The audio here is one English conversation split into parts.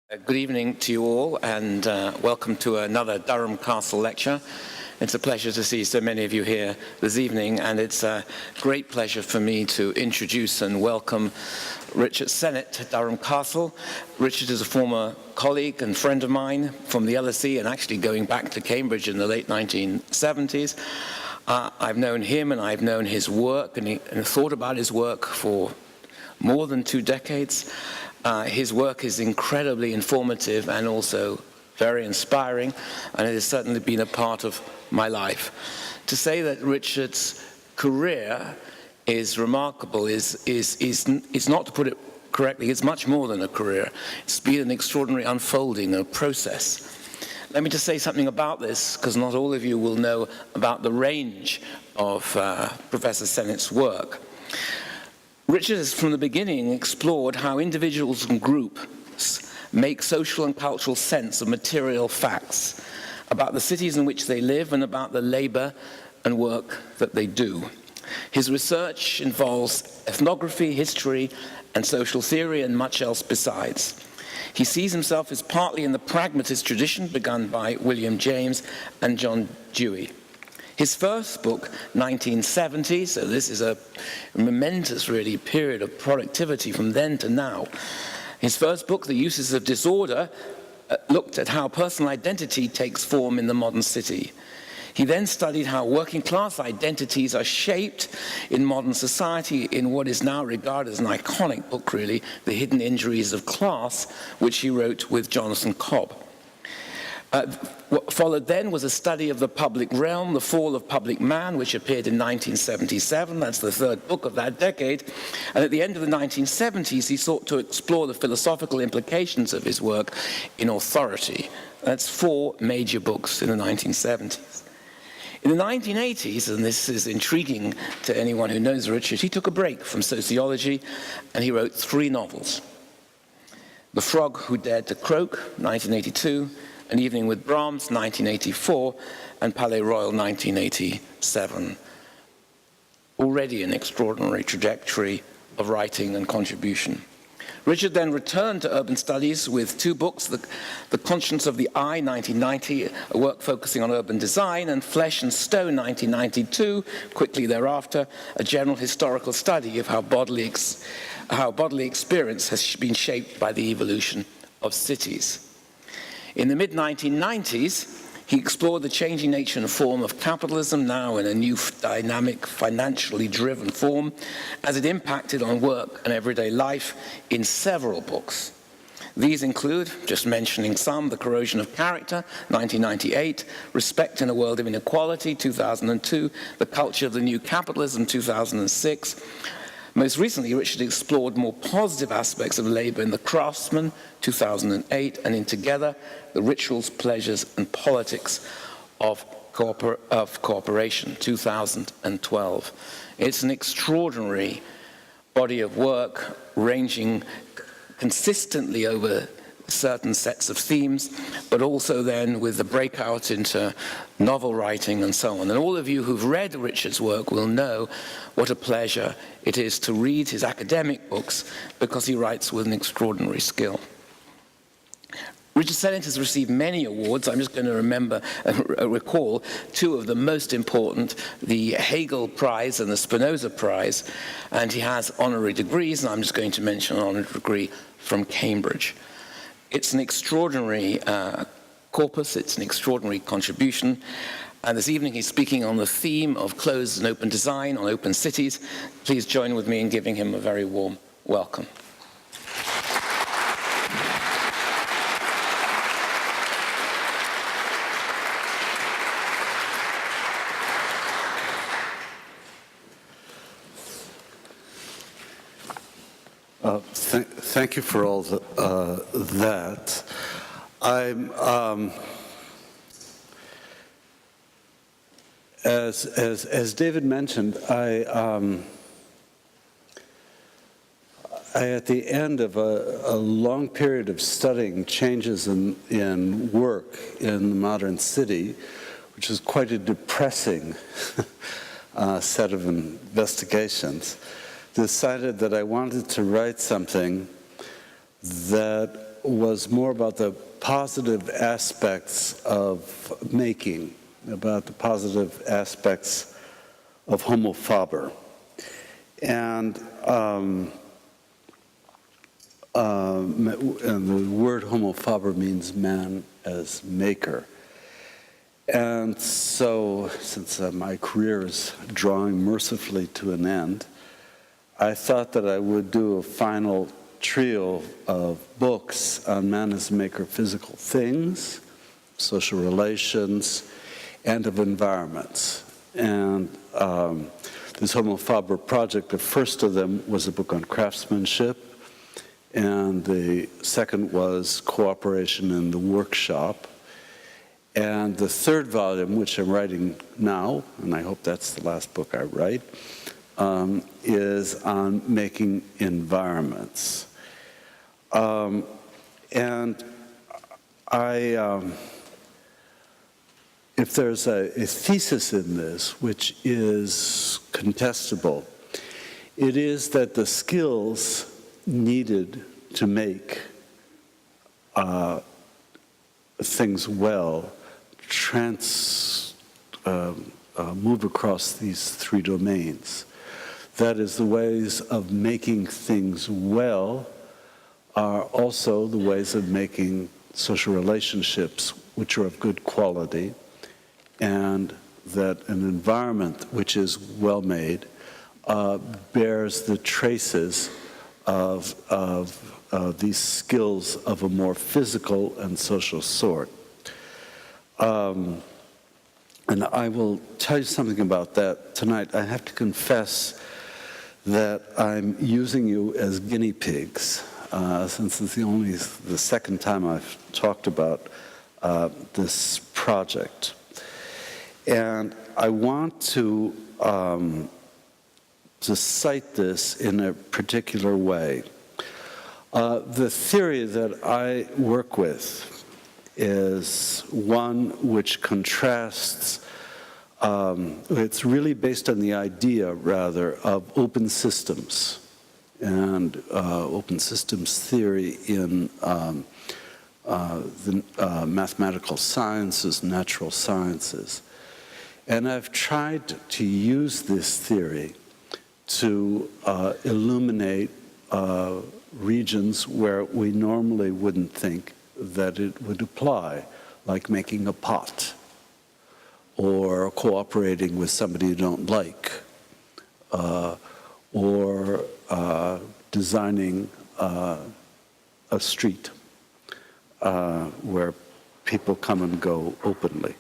Good evening to you all, and welcome to another Durham Castle lecture. It's a pleasure to see so many of you here this evening, and it's a great pleasure for me to introduce and welcome Richard Sennett to Durham Castle. Richard is a former colleague and friend of mine from the LSE, and actually going back to Cambridge in the late 1970s. I've known him and I've known his work and thought about his work for more than 2 decades. His work is incredibly informative and also very inspiring, and it has certainly been a part of my life. To say that Richard's career is remarkable is not, to put it correctly, it's much more than a career. It's been an extraordinary unfolding, a process. Let me just say something about this, because not all of you will know about the range of Professor Sennett's work. Richard has from the beginning explored how individuals and groups make social and cultural sense of material facts about the cities in which they live and about the labor and work that they do. His research involves ethnography, history, and social theory, and much else besides. He sees himself as partly in the pragmatist tradition begun by William James and John Dewey. His first book, 1970, so this is a momentous, really, period of productivity from then to now. His first book, The Uses of Disorder, looked at how personal identity takes form in the modern city. He then studied how working class identities are shaped in modern society in what is now regarded as an iconic book, really, The Hidden Injuries of Class, which he wrote with Jonathan Cobb. What followed then was a study of the public realm, The Fall of Public Man, which appeared in 1977. That's the third book of that decade. And at the end of the 1970s, he sought to explore the philosophical implications of his work in authority. That's 4 major books in the 1970s. In the 1980s, and this is intriguing to anyone who knows Richard, he took a break from sociology and he wrote 3 novels. The Frog Who Dared to Croak, 1982, An Evening with Brahms, 1984, and Palais Royal, 1987. Already an extraordinary trajectory of writing and contribution. Richard then returned to urban studies with 2 books, The Conscience of the Eye, 1990, a work focusing on urban design, and Flesh and Stone, 1992, quickly thereafter, a general historical study of how bodily experience has been shaped by the evolution of cities. In the mid-1990s, he explored the changing nature and form of capitalism, now in a new dynamic, financially driven form, as it impacted on work and everyday life in several books. These include, just mentioning some, The Corrosion of Character, 1998, Respect in a World of Inequality, 2002, The Culture of the New Capitalism, 2006. Most recently, Richard explored more positive aspects of labor in The Craftsman, 2008, and in Together, The Rituals, Pleasures, and Politics of Cooperation, 2012. It's an extraordinary body of work ranging consistently over certain sets of themes, but also then with the breakout into novel writing and so on. And all of you who've read Richard's work will know what a pleasure it is to read his academic books, because he writes with an extraordinary skill. Richard Sennett has received many awards. I'm just going to recall 2 of the most important, the Hegel Prize and the Spinoza Prize, and he has honorary degrees, and I'm just going to mention an honorary degree from Cambridge. It's an extraordinary corpus, it's an extraordinary contribution, and this evening he's speaking on the theme of closed and open design, on open cities. Please join with me in giving him a very warm welcome. Thank you for all that. As David mentioned, I at the end of a long period of studying changes in work in the modern city, which is quite a depressing set of investigations, decided that I wanted to write something that was more about the positive aspects of making, about the positive aspects of homo faber. And the word homo faber means man as maker. And so, since my career is drawing mercifully to an end, I thought that I would do a final trio of books on man as maker of physical things, social relations, and of environments. And this Homo Faber project, the first of them was a book on craftsmanship, and the second was cooperation in the workshop. And the third volume, which I'm writing now, and I hope that's the last book I write, is on making environments. And if there's a thesis in this, which is contestable, it is that the skills needed to make things well move across these three domains. That is, the ways of making things well are also the ways of making social relationships which are of good quality, and that an environment which is well made bears the traces of these skills of a more physical and social sort. And I will tell you something about that tonight. I have to confess that I'm using you as guinea pigs, since it's the second time I've talked about this project. And I want to cite this in a particular way. The theory that I work with is one which contrasts, it's really based on the idea, rather, of open systems, and open systems theory in the mathematical sciences, natural sciences. And I've tried to use this theory to illuminate regions where we normally wouldn't think that it would apply, like making a pot, or cooperating with somebody you don't like, or designing a street where people come and go openly.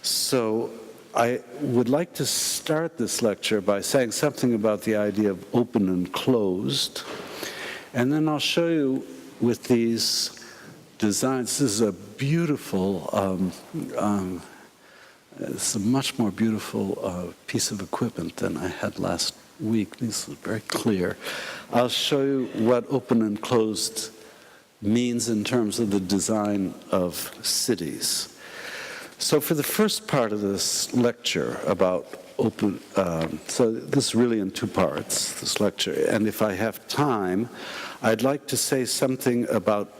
So I would like to start this lecture by saying something about the idea of open and closed, and then I'll show you with these designs. This is a beautiful, it's a much more beautiful piece of equipment than I had last week. This is very clear. I'll show you what open and closed means in terms of the design of cities. So for the first part of this lecture about open, so this is really in two parts, this lecture, and if I have time, I'd like to say something about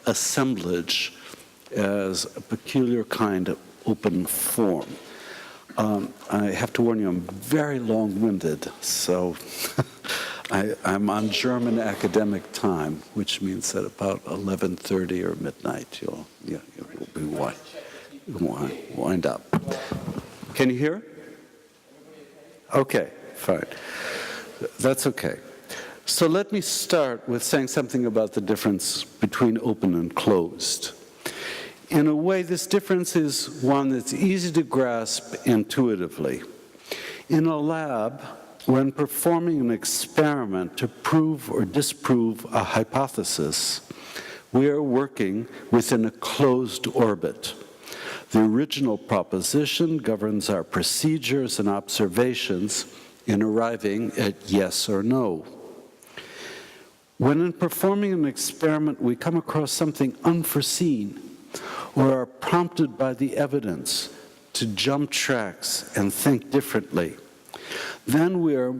assemblage as a peculiar kind of open form. I have to warn you, I'm very long-winded, so I'm on German academic time, which means that about 11:30 or midnight you'll be wind up. Can you hear? Okay, fine. That's okay. So let me start with saying something about the difference between open and closed. In a way, this difference is one that's easy to grasp intuitively. In a lab, when performing an experiment to prove or disprove a hypothesis, we are working within a closed orbit. The original proposition governs our procedures and observations in arriving at yes or no. When in performing an experiment we come across something unforeseen or are prompted by the evidence to jump tracks and think differently, then we are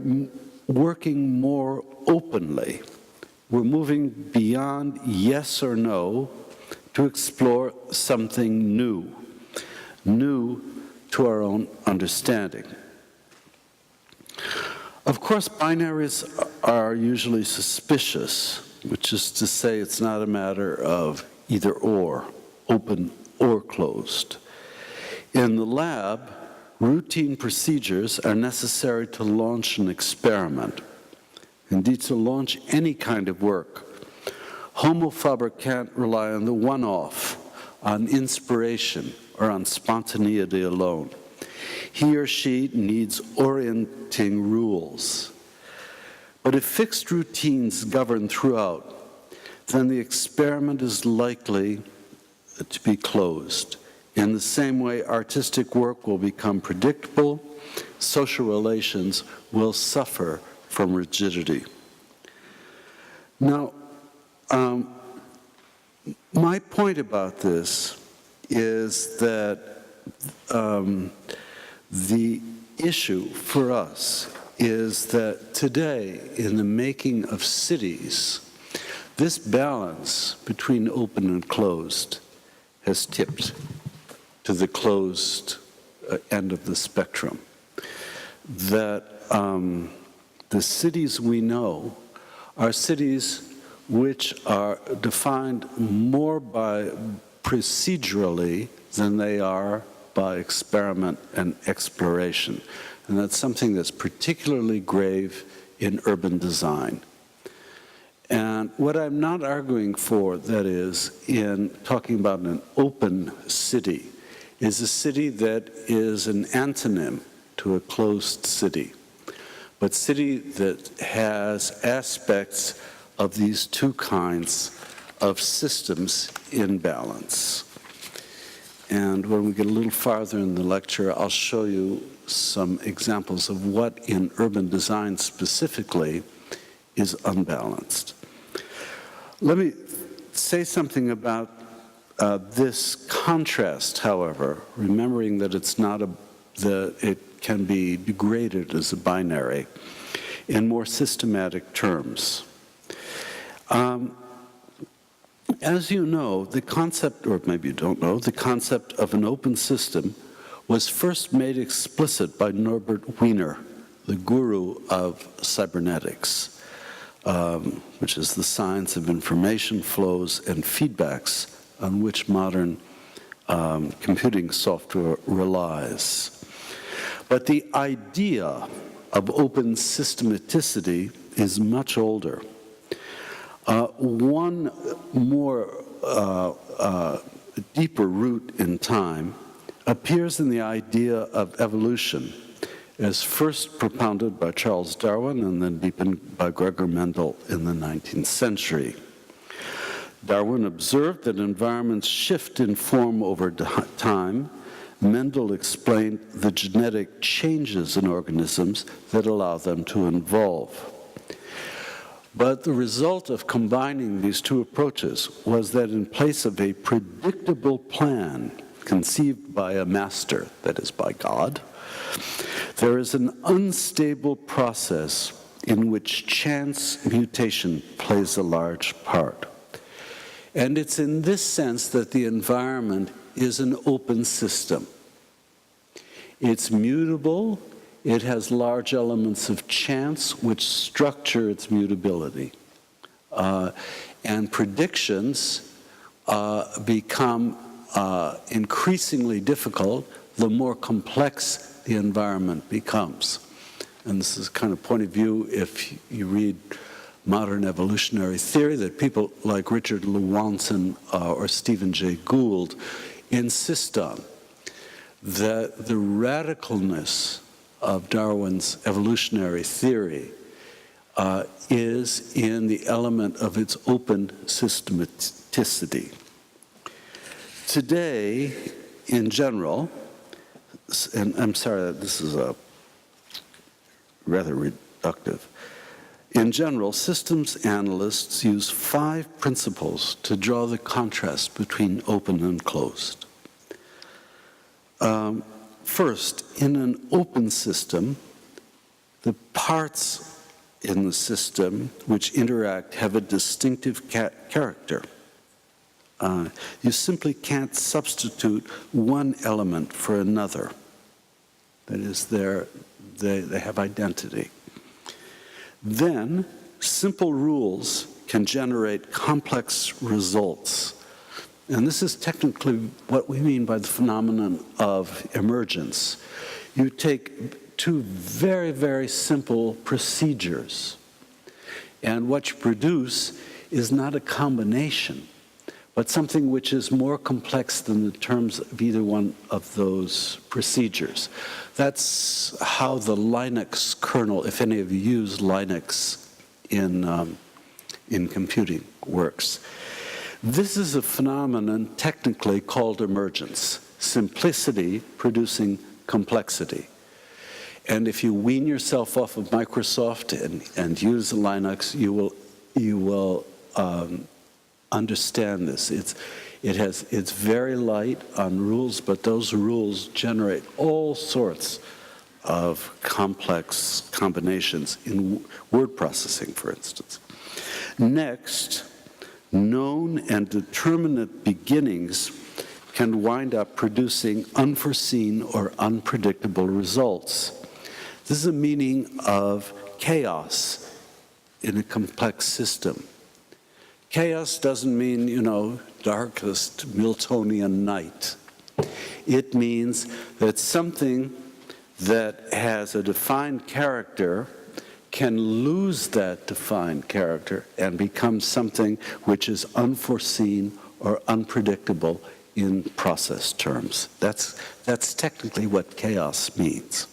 working more openly We're moving beyond yes or no to explore something new to our own understanding. Of course, binaries are usually suspicious, which is to say it's not a matter of either or, open or closed. In the lab, routine procedures are necessary to launch an experiment. Indeed, to launch any kind of work. Homo faber can't rely on the one-off, on inspiration, or on spontaneity alone. He or she needs orienting rules. But if fixed routines govern throughout, then the experiment is likely to be closed. In the same way, artistic work will become predictable, social relations will suffer from rigidity. Now, my point about this is that the issue for us is that today, in the making of cities, this balance between open and closed has tipped to the closed end of the spectrum. That the cities we know are cities which are defined more by procedurally than they are by experiment and exploration. And that's something that's particularly grave in urban design. And what I'm not arguing for, that is, in talking about an open city, is a city that is an antonym to a closed city, but city that has aspects of these two kinds of systems in balance. And when we get a little farther in the lecture, I'll show you some examples of what in urban design specifically is unbalanced. Let me say something about this contrast, however, remembering that it's not it can be degraded as a binary in more systematic terms. As you know, the concept, or maybe you don't know, the concept of an open system was first made explicit by Norbert Wiener, the guru of cybernetics, which is the science of information flows and feedbacks on which modern computing software relies. But the idea of open systematicity is much older. One more deeper root in time appears in the idea of evolution, as first propounded by Charles Darwin and then deepened by Gregor Mendel in the 19th century. Darwin observed that environments shift in form over time. Mendel explained the genetic changes in organisms that allow them to evolve. But the result of combining these two approaches was that in place of a predictable plan conceived by a master, that is, by God, there is an unstable process in which chance mutation plays a large part. And it's in this sense that the environment is an open system. It's mutable. It has large elements of chance which structure its mutability. And predictions become increasingly difficult the more complex the environment becomes. And this is kind of point of view if you read modern evolutionary theory that people like Richard Lewontin or Stephen Jay Gould insist on, that the radicalness of Darwin's evolutionary theory is in the element of its open systematicity. Today, in general, and I'm sorry that this is a rather reductive, in general, systems analysts use 5 principles to draw the contrast between open and closed. First, in an open system, the parts in the system which interact have a distinctive character. You simply can't substitute one element for another. That is, they have identity. Then, simple rules can generate complex results. And this is technically what we mean by the phenomenon of emergence. You take two very, very simple procedures, and what you produce is not a combination, but something which is more complex than the terms of either one of those procedures. That's how the Linux kernel, if any of you use Linux in computing, works. This is a phenomenon technically called emergence, simplicity producing complexity. And if you wean yourself off of Microsoft and use Linux, you will understand this. It's very light on rules, but those rules generate all sorts of complex combinations in word processing, for instance. Next, known and determinate beginnings can wind up producing unforeseen or unpredictable results. This is a meaning of chaos in a complex system. Chaos doesn't mean, darkest Miltonian night. It means that something that has a defined character can lose that defined character and become something which is unforeseen or unpredictable in process terms. That's technically what chaos means.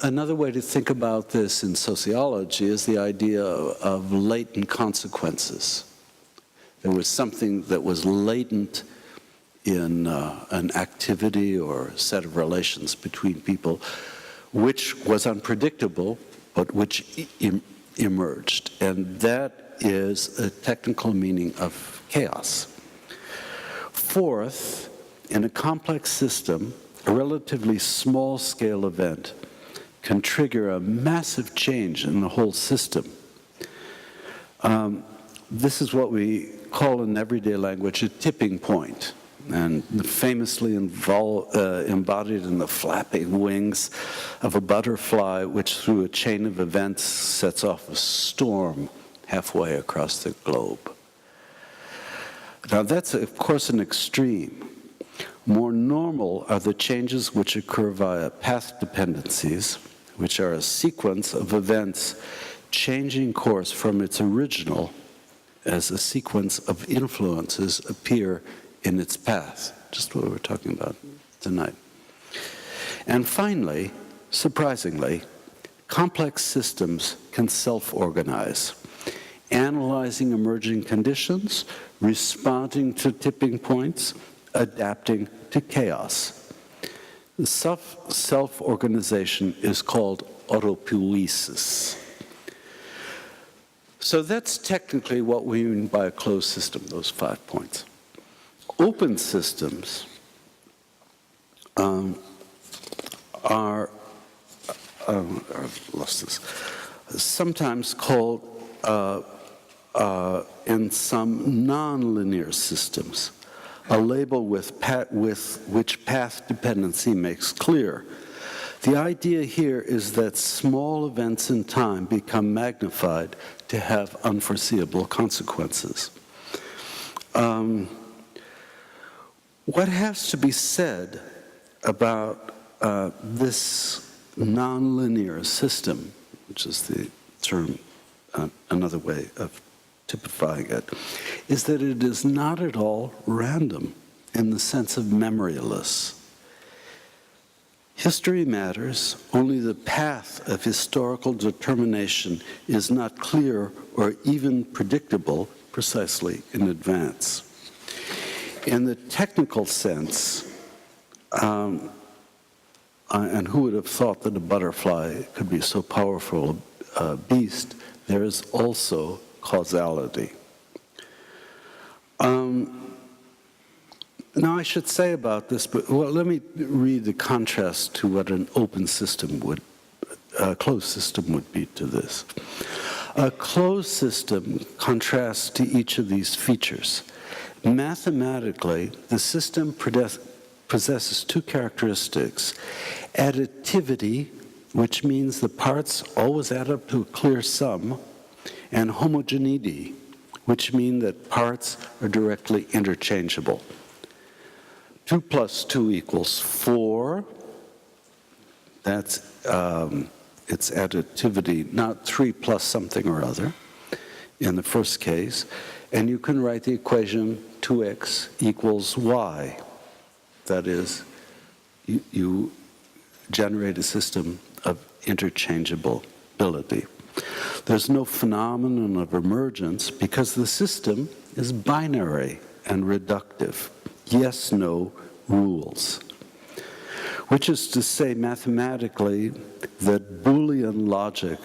Another way to think about this in sociology is the idea of latent consequences. There was something that was latent in an activity or a set of relations between people, which was unpredictable, but which emerged. And that is a technical meaning of chaos. Fourth, in a complex system, a relatively small-scale event can trigger a massive change in the whole system. This is what we call in everyday language a tipping point, and famously embodied in the flapping wings of a butterfly, which through a chain of events sets off a storm halfway across the globe. Now that's, of course, an extreme. More normal are the changes which occur via path dependencies, which are a sequence of events changing course from its original as a sequence of influences appear in its path, just what we're talking about tonight. And finally, surprisingly, complex systems can self-organize, analyzing emerging conditions, responding to tipping points, adapting to chaos. The self-organization is called autopoiesis. So that's technically what we mean by a closed system, those 5 points. Open systems are sometimes called in some nonlinear systems, a label with which path dependency makes clear. The idea here is that small events in time become magnified to have unforeseeable consequences. What has to be said about this nonlinear system, which is the term, another way of typifying it, is that it is not at all random in the sense of memoryless. History matters, only the path of historical determination is not clear or even predictable precisely in advance. In the technical sense, and who would have thought that a butterfly could be so powerful a beast, there is also causality. Now, I should say about this, but let me read the contrast to what an open system would a closed system would be to this. A closed system contrasts to each of these features. Mathematically, the system possesses two characteristics: additivity, which means the parts always add up to a clear sum, and homogeneity, which mean that parts are directly interchangeable. 2 plus 2 equals 4. That's its additivity, not 3 plus something or other in the first case. And you can write the equation 2x equals y. That is, you generate a system of interchangeability. There's no phenomenon of emergence because the system is binary and reductive. Yes, no rules. Which is to say, mathematically, that Boolean logic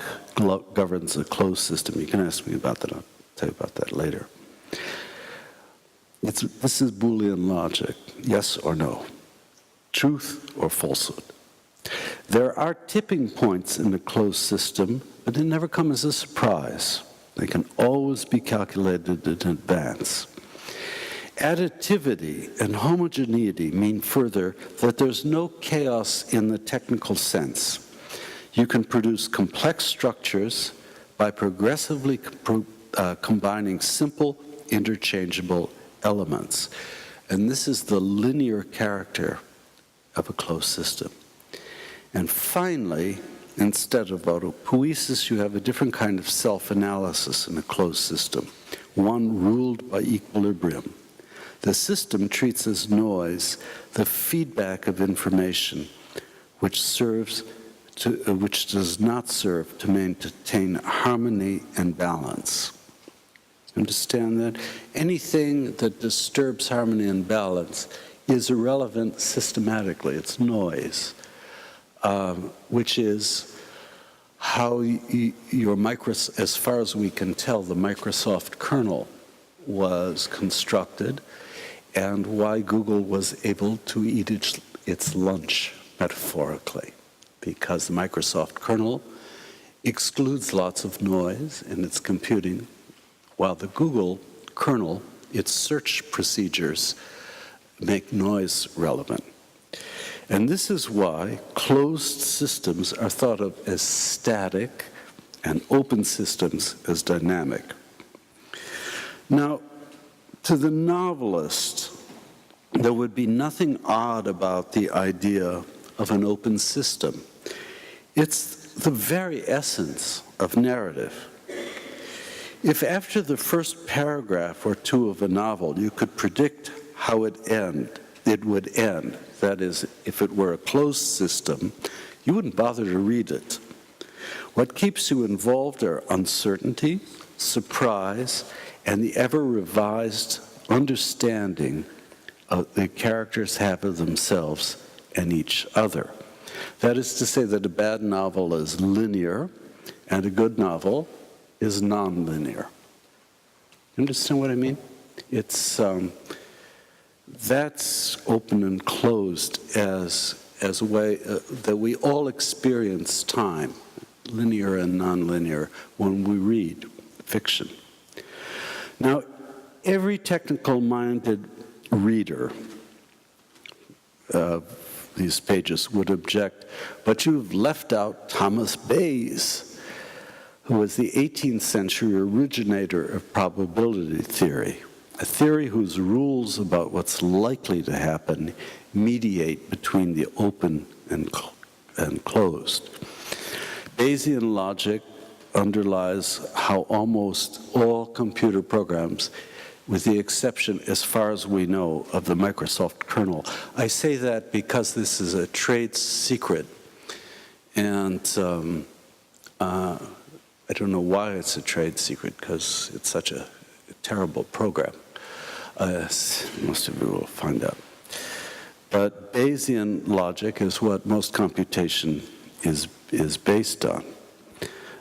governs a closed system. You can ask me about that. I'll tell you about that later. This is Boolean logic, yes or no, truth or falsehood. There are tipping points in the closed system, but they never come as a surprise. They can always be calculated in advance. Additivity and homogeneity mean further that there's no chaos in the technical sense. You can produce complex structures by progressively combining simple, interchangeable elements. And this is the linear character of a closed system. And finally, instead of autopoiesis, you have a different kind of self-analysis in a closed system, one ruled by equilibrium. The system treats as noise the feedback of information which does not serve to maintain harmony and balance. Understand that? Anything that disturbs harmony and balance is irrelevant systematically. It's noise, which is how as far as we can tell, the Microsoft kernel was constructed, and why Google was able to eat its lunch, metaphorically, because the Microsoft kernel excludes lots of noise in its computing, while the Google kernel, its search procedures, make noise relevant. And this is why closed systems are thought of as static and open systems as dynamic. Now, to the novelist, there would be nothing odd about the idea of an open system. It's the very essence of narrative. If after the first paragraph or two of a novel you could predict how it would end, that is, if it were a closed system, you wouldn't bother to read it. What keeps you involved are uncertainty, surprise, and the ever-revised understanding the characters have of themselves and each other. That is to say that a bad novel is linear and a good novel is non-linear. Understand what I mean? It's that's open and closed as a way that we all experience time, linear and non-linear, when we read fiction. Now, every technical-minded reader of these pages would object, but you've left out Thomas Bayes, who was the 18th century originator of probability theory, a theory whose rules about what's likely to happen mediate between the open and closed. Bayesian logic underlies how almost all computer programs, with the exception, as far as we know, of the Microsoft kernel. I say that because this is a trade secret, and I don't know why it's a trade secret, because it's such a terrible program. Most of you will find out. But Bayesian logic is what most computation is based on.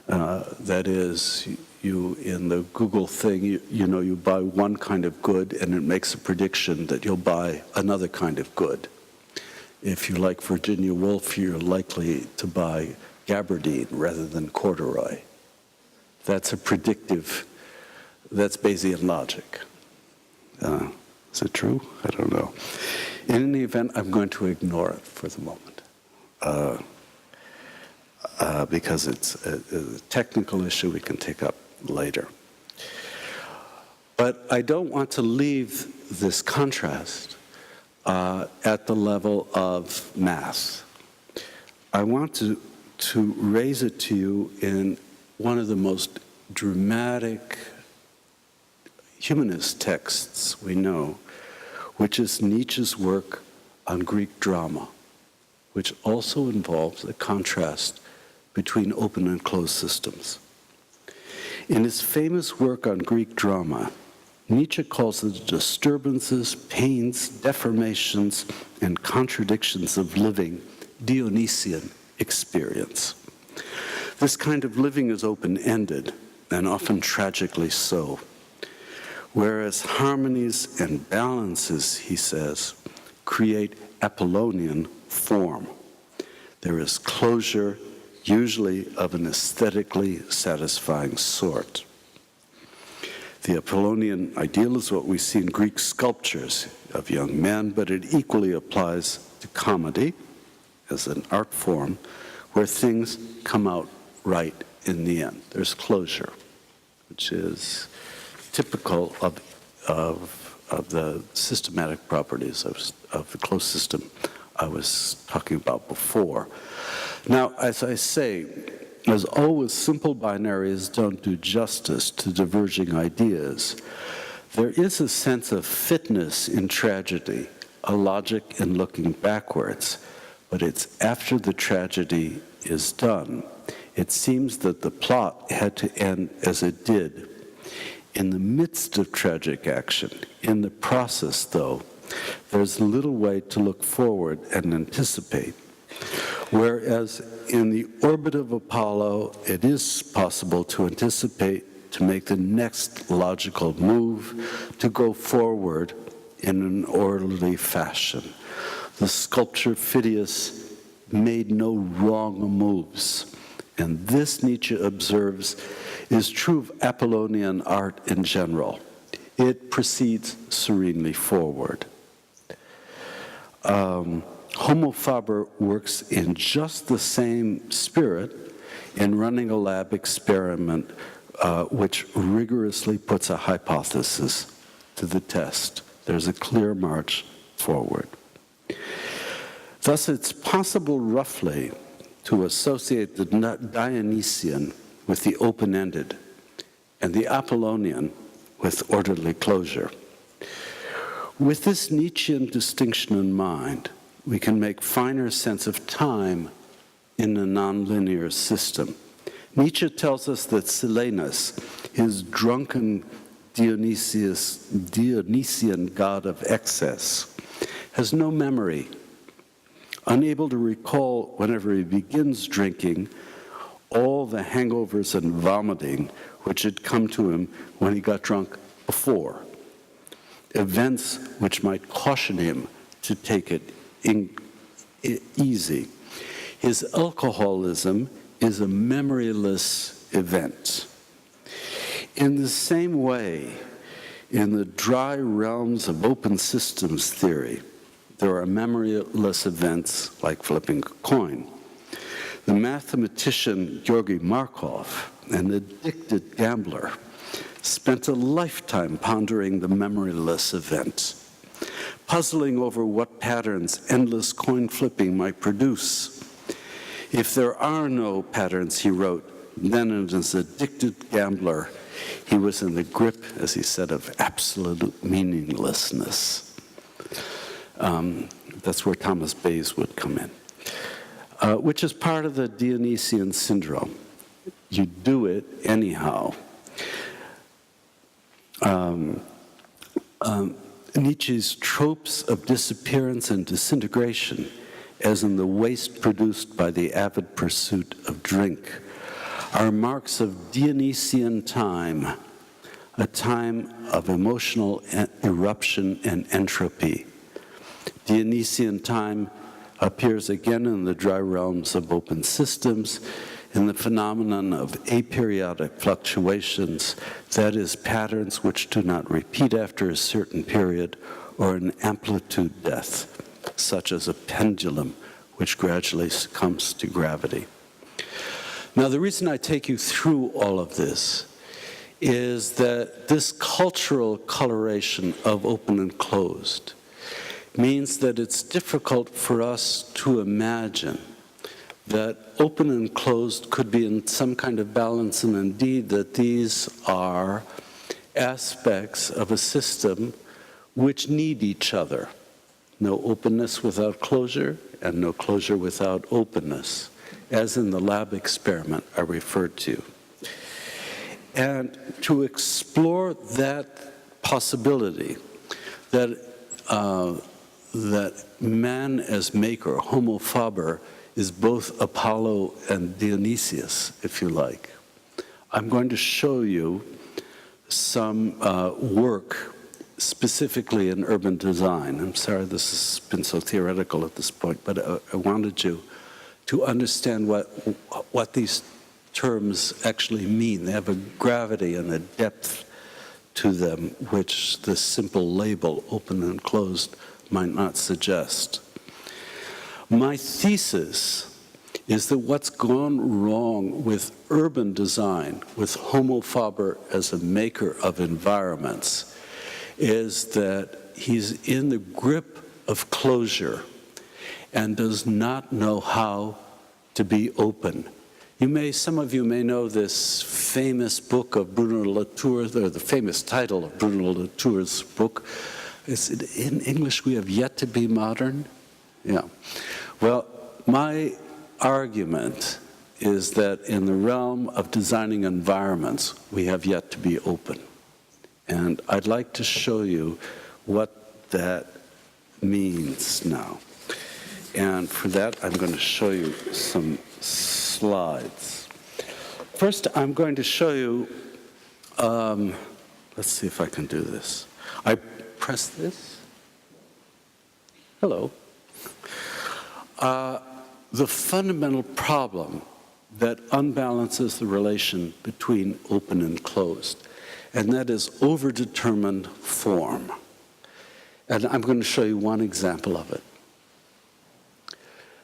That is, you in the Google thing, you buy one kind of good and it makes a prediction that you'll buy another kind of good. If you like Virginia Woolf, you're likely to buy gabardine rather than corduroy. That's a predictive, that's Bayesian logic. Is it true? I don't know. In any event, I'm going to ignore it for the moment because it's a technical issue we can take up later. But I don't want to leave this contrast at the level of mass. I want to raise it to you in one of the most dramatic humanist texts we know, which is Nietzsche's work on Greek drama, which also involves a contrast between open and closed systems. In his famous work on Greek drama, Nietzsche calls the disturbances, pains, deformations, and contradictions of living Dionysian experience. This kind of living is open-ended, and often tragically so. Whereas harmonies and balances, he says, create Apollonian form. There is closure, usually of an aesthetically satisfying sort. The Apollonian ideal is what we see in Greek sculptures of young men, but it equally applies to comedy as an art form where things come out right in the end. There's closure, which is typical of the systematic properties of the closed system I was talking about before. Now, as I say, as always, simple binaries don't do justice to diverging ideas. There is a sense of fitness in tragedy, a logic in looking backwards, but it's after the tragedy is done. It seems that the plot had to end as it did. In the midst of tragic action, in the process, though, there's little way to look forward and anticipate. Whereas in the orbit of Apollo, it is possible to anticipate, to make the next logical move, to go forward in an orderly fashion. The sculptor Phidias made no wrong moves. And this, Nietzsche observes, is true of Apollonian art in general. It proceeds serenely forward. Homo Faber works in just the same spirit in running a lab experiment which rigorously puts a hypothesis to the test. There's a clear march forward. Thus, it's possible roughly to associate the Dionysian with the open-ended and the Apollonian with orderly closure. With this Nietzschean distinction in mind, we can make finer sense of time in a nonlinear system. Nietzsche tells us that Silenus, his drunken Dionysian god of excess, has no memory, unable to recall whenever he begins drinking all the hangovers and vomiting which had come to him when he got drunk before, events which might caution him to take it easy. His alcoholism is a memoryless event. In the same way, in the dry realms of open systems theory, there are memoryless events like flipping a coin. The mathematician Georgy Markov, an addicted gambler, spent a lifetime pondering the memoryless event, puzzling over what patterns endless coin flipping might produce. If there are no patterns, he wrote, then as an addicted gambler, he was in the grip, as he said, of absolute meaninglessness. That's where Thomas Bayes would come in, which is part of the Dionysian Syndrome. You do it anyhow. Nietzsche's tropes of disappearance and disintegration, as in the waste produced by the avid pursuit of drink, are marks of Dionysian time, a time of emotional eruption and entropy. Dionysian time appears again in the dry realms of open systems in the phenomenon of aperiodic fluctuations, that is, patterns which do not repeat after a certain period, or an amplitude death, such as a pendulum which gradually succumbs to gravity. Now, the reason I take you through all of this is that this cultural coloration of open and closed means that it's difficult for us to imagine that open and closed could be in some kind of balance, and indeed that these are aspects of a system which need each other. No openness without closure, and no closure without openness, as in the lab experiment I referred to. And to explore that possibility, that man as maker, homo faber, is both Apollo and Dionysius, if you like, I'm going to show you some work specifically in urban design. I'm sorry this has been so theoretical at this point, but I wanted you to understand what these terms actually mean. They have a gravity and a depth to them which the simple label, open and closed, might not suggest. My thesis is that what's gone wrong with urban design, with homo faber as a maker of environments, is that he's in the grip of closure and does not know how to be open. Some of you may know this famous book of Bruno Latour's, or the famous title of Bruno Latour's book. In English, We Have Yet to Be Modern? Yeah. Well, my argument is that in the realm of designing environments, we have yet to be open. And I'd like to show you what that means now. And for that, I'm going to show you some slides. First, I'm going to show you, let's see if I can do this. I press this. Hello. The fundamental problem that unbalances the relation between open and closed, and that is overdetermined form. And I'm going to show you one example of it.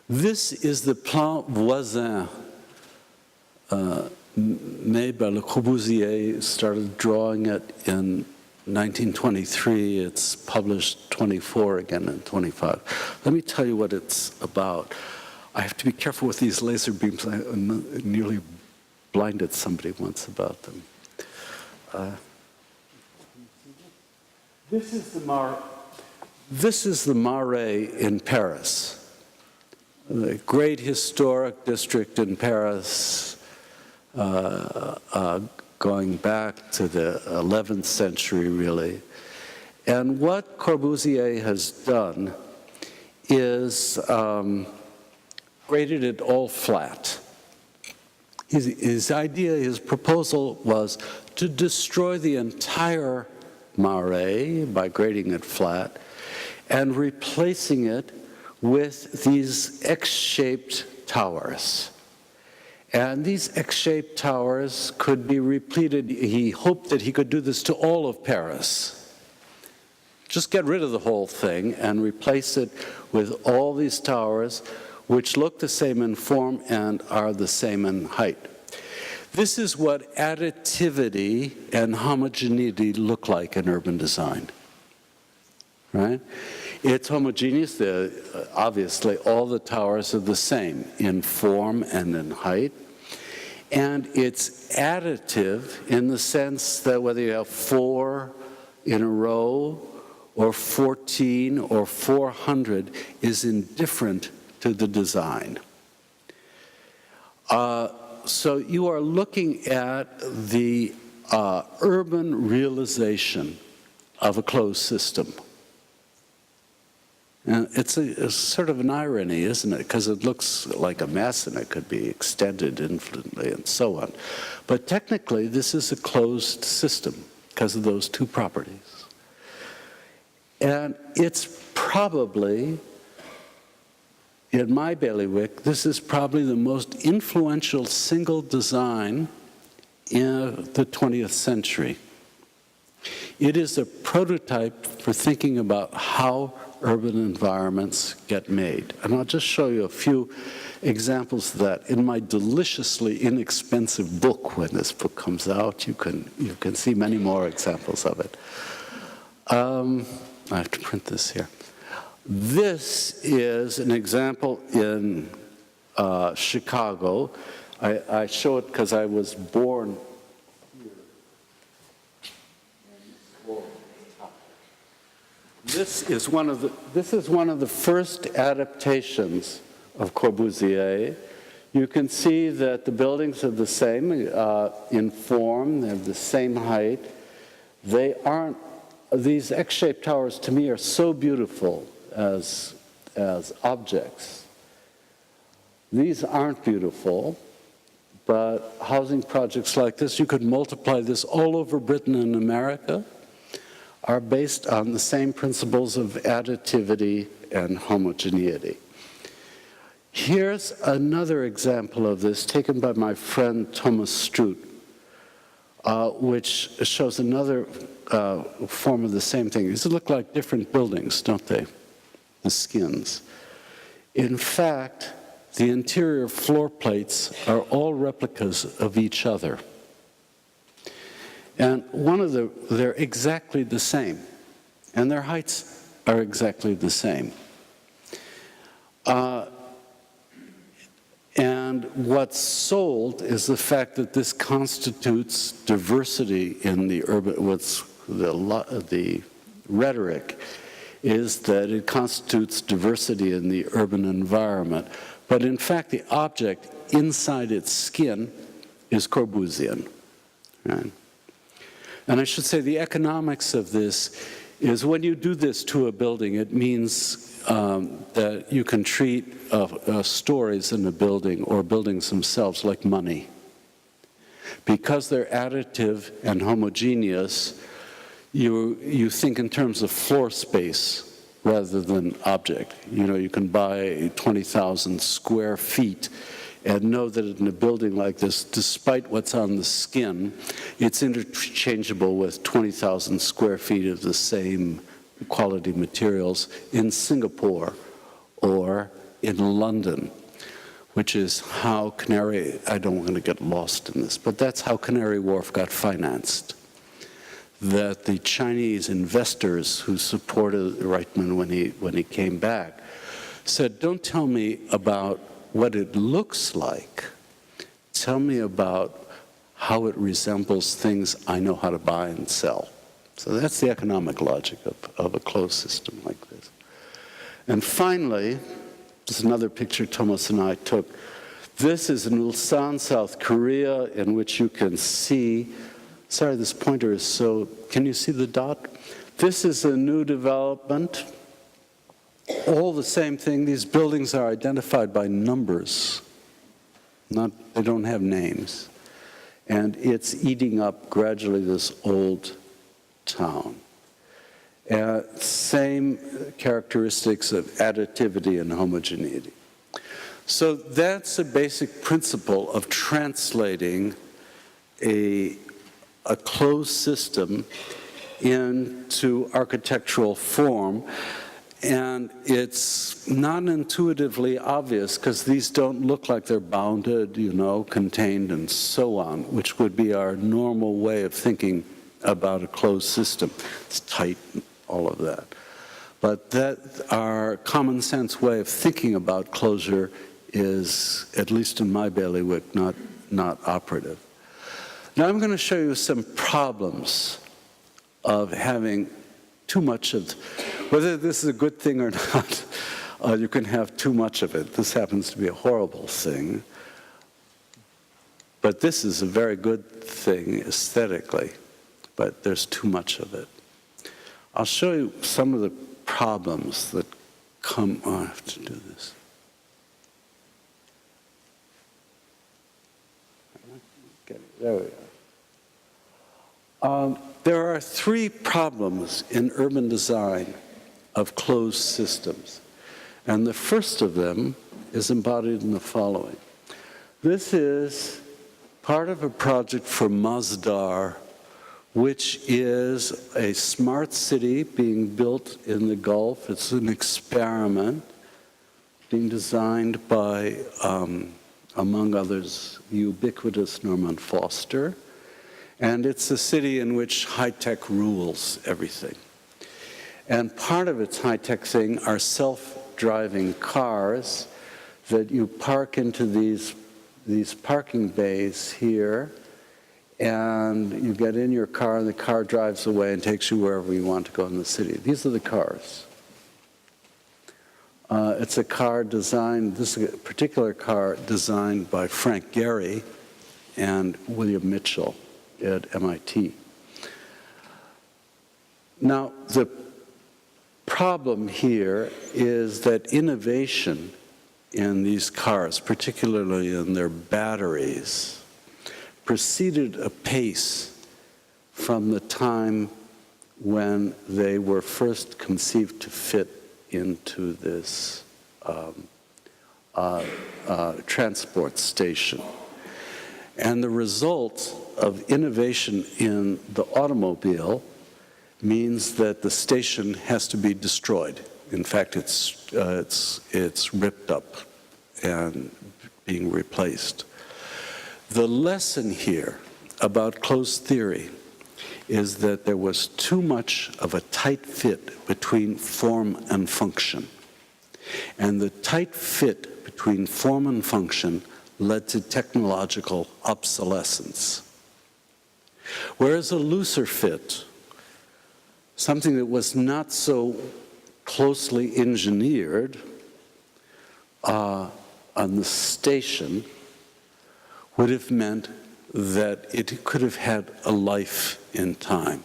This is the plan voisin made by Le Corbusier. Started drawing it in 1923. It's published 24 again in 25. Let me tell you what it's about. I have to be careful with these laser beams. I nearly blinded somebody once about them. This is the Marais in Paris, the great historic district in Paris, going back to the 11th century, really. And what Corbusier has done is graded it all flat. His idea, his proposal was to destroy the entire Marais by grading it flat and replacing it with these X-shaped towers. And these X-shaped towers could be repeated. He hoped that he could do this to all of Paris. Just get rid of the whole thing and replace it with all these towers which look the same in form and are the same in height. This is what additivity and homogeneity look like in urban design, right? It's homogeneous. Obviously, all the towers are the same in form and in height. And it's additive in the sense that whether you have 4 in a row or 14 or 400 is indifferent to the design. So you are looking at the urban realization of a closed system. And it's sort of an irony, isn't it? Because it looks like a mess and it could be extended infinitely and so on. But technically, this is a closed system because of those two properties. And it's probably in my bailiwick, this is probably the most influential single design in the 20th century. It is a prototype for thinking about how urban environments get made. And I'll just show you a few examples of that. In my deliciously inexpensive book, when this book comes out, you can see many more examples of it. I have to print this here. This is an example in Chicago. I show it because I was born here. This is one of the first adaptations of Corbusier. You can see that the buildings are the same in form. They have the same height. They aren't. These X-shaped towers, to me, are so beautiful as objects. These aren't beautiful, but housing projects like this, you could multiply this all over Britain and America, are based on the same principles of additivity and homogeneity. Here's another example of this taken by my friend Thomas Strutt, which shows another form of the same thing. These look like different buildings, don't they? The skins. In fact, the interior floor plates are all replicas of each other. And they're exactly the same. And their heights are exactly the same. And what's sold is the fact that this constitutes diversity in the urban, the rhetoric is that it constitutes diversity in the urban environment. But in fact, the object inside its skin is Corbusian. Right? And I should say the economics of this is when you do this to a building, it means that you can treat stories in a building or buildings themselves like money. Because they're additive and homogeneous, you think in terms of floor space rather than object. You know, you can buy 20,000 square feet and know that in a building like this, despite what's on the skin, it's interchangeable with 20,000 square feet of the same quality materials in Singapore or in London, which is how Canary, I don't want to get lost in this, but that's how Canary Wharf got financed. That the Chinese investors who supported Reitman when he came back said, don't tell me about what it looks like. Tell me about how it resembles things I know how to buy and sell. So that's the economic logic of a closed system like this. And finally, this is another picture Thomas and I took. This is in Ulsan, South Korea, in which you can see, sorry, this pointer is so, can you see the dot? This is a new development. All the same thing, these buildings are identified by numbers. They don't have names. And it's eating up gradually this old town. Same characteristics of additivity and homogeneity. So that's a basic principle of translating a closed system into architectural form. And it's not intuitively obvious because these don't look like they're bounded, you know, contained and so on, which would be our normal way of thinking about a closed system. It's tight, all of that. But that our common sense way of thinking about closure is, at least in my bailiwick, not operative. Now I'm going to show you some problems of having too much of, whether this is a good thing or not, you can have too much of it. This happens to be a horrible thing. But this is a very good thing aesthetically, but there's too much of it. I'll show you some of the problems that come, I have to do this. Okay, there we are. There are three problems in urban design of closed systems. And the first of them is embodied in the following. This is part of a project for Masdar, which is a smart city being built in the Gulf. It's an experiment being designed by, among others, the ubiquitous Norman Foster. And it's a city in which high-tech rules everything. And part of its high-tech thing are self-driving cars that you park into these parking bays here, and you get in your car, and the car drives away and takes you wherever you want to go in the city. These are the cars. It's a car designed, this is a particular car designed by Frank Gehry and William Mitchell at MIT. Now, the problem here is that innovation in these cars, particularly in their batteries, proceeded apace from the time when they were first conceived to fit into this transport station. And the result of innovation in the automobile means that the station has to be destroyed. In fact, it's ripped up and being replaced. The lesson here about closed theory is that there was too much of a tight fit between form and function. And the tight fit between form and function led to technological obsolescence. Whereas a looser fit, something that was not so closely engineered on the station, would have meant that it could have had a life in time.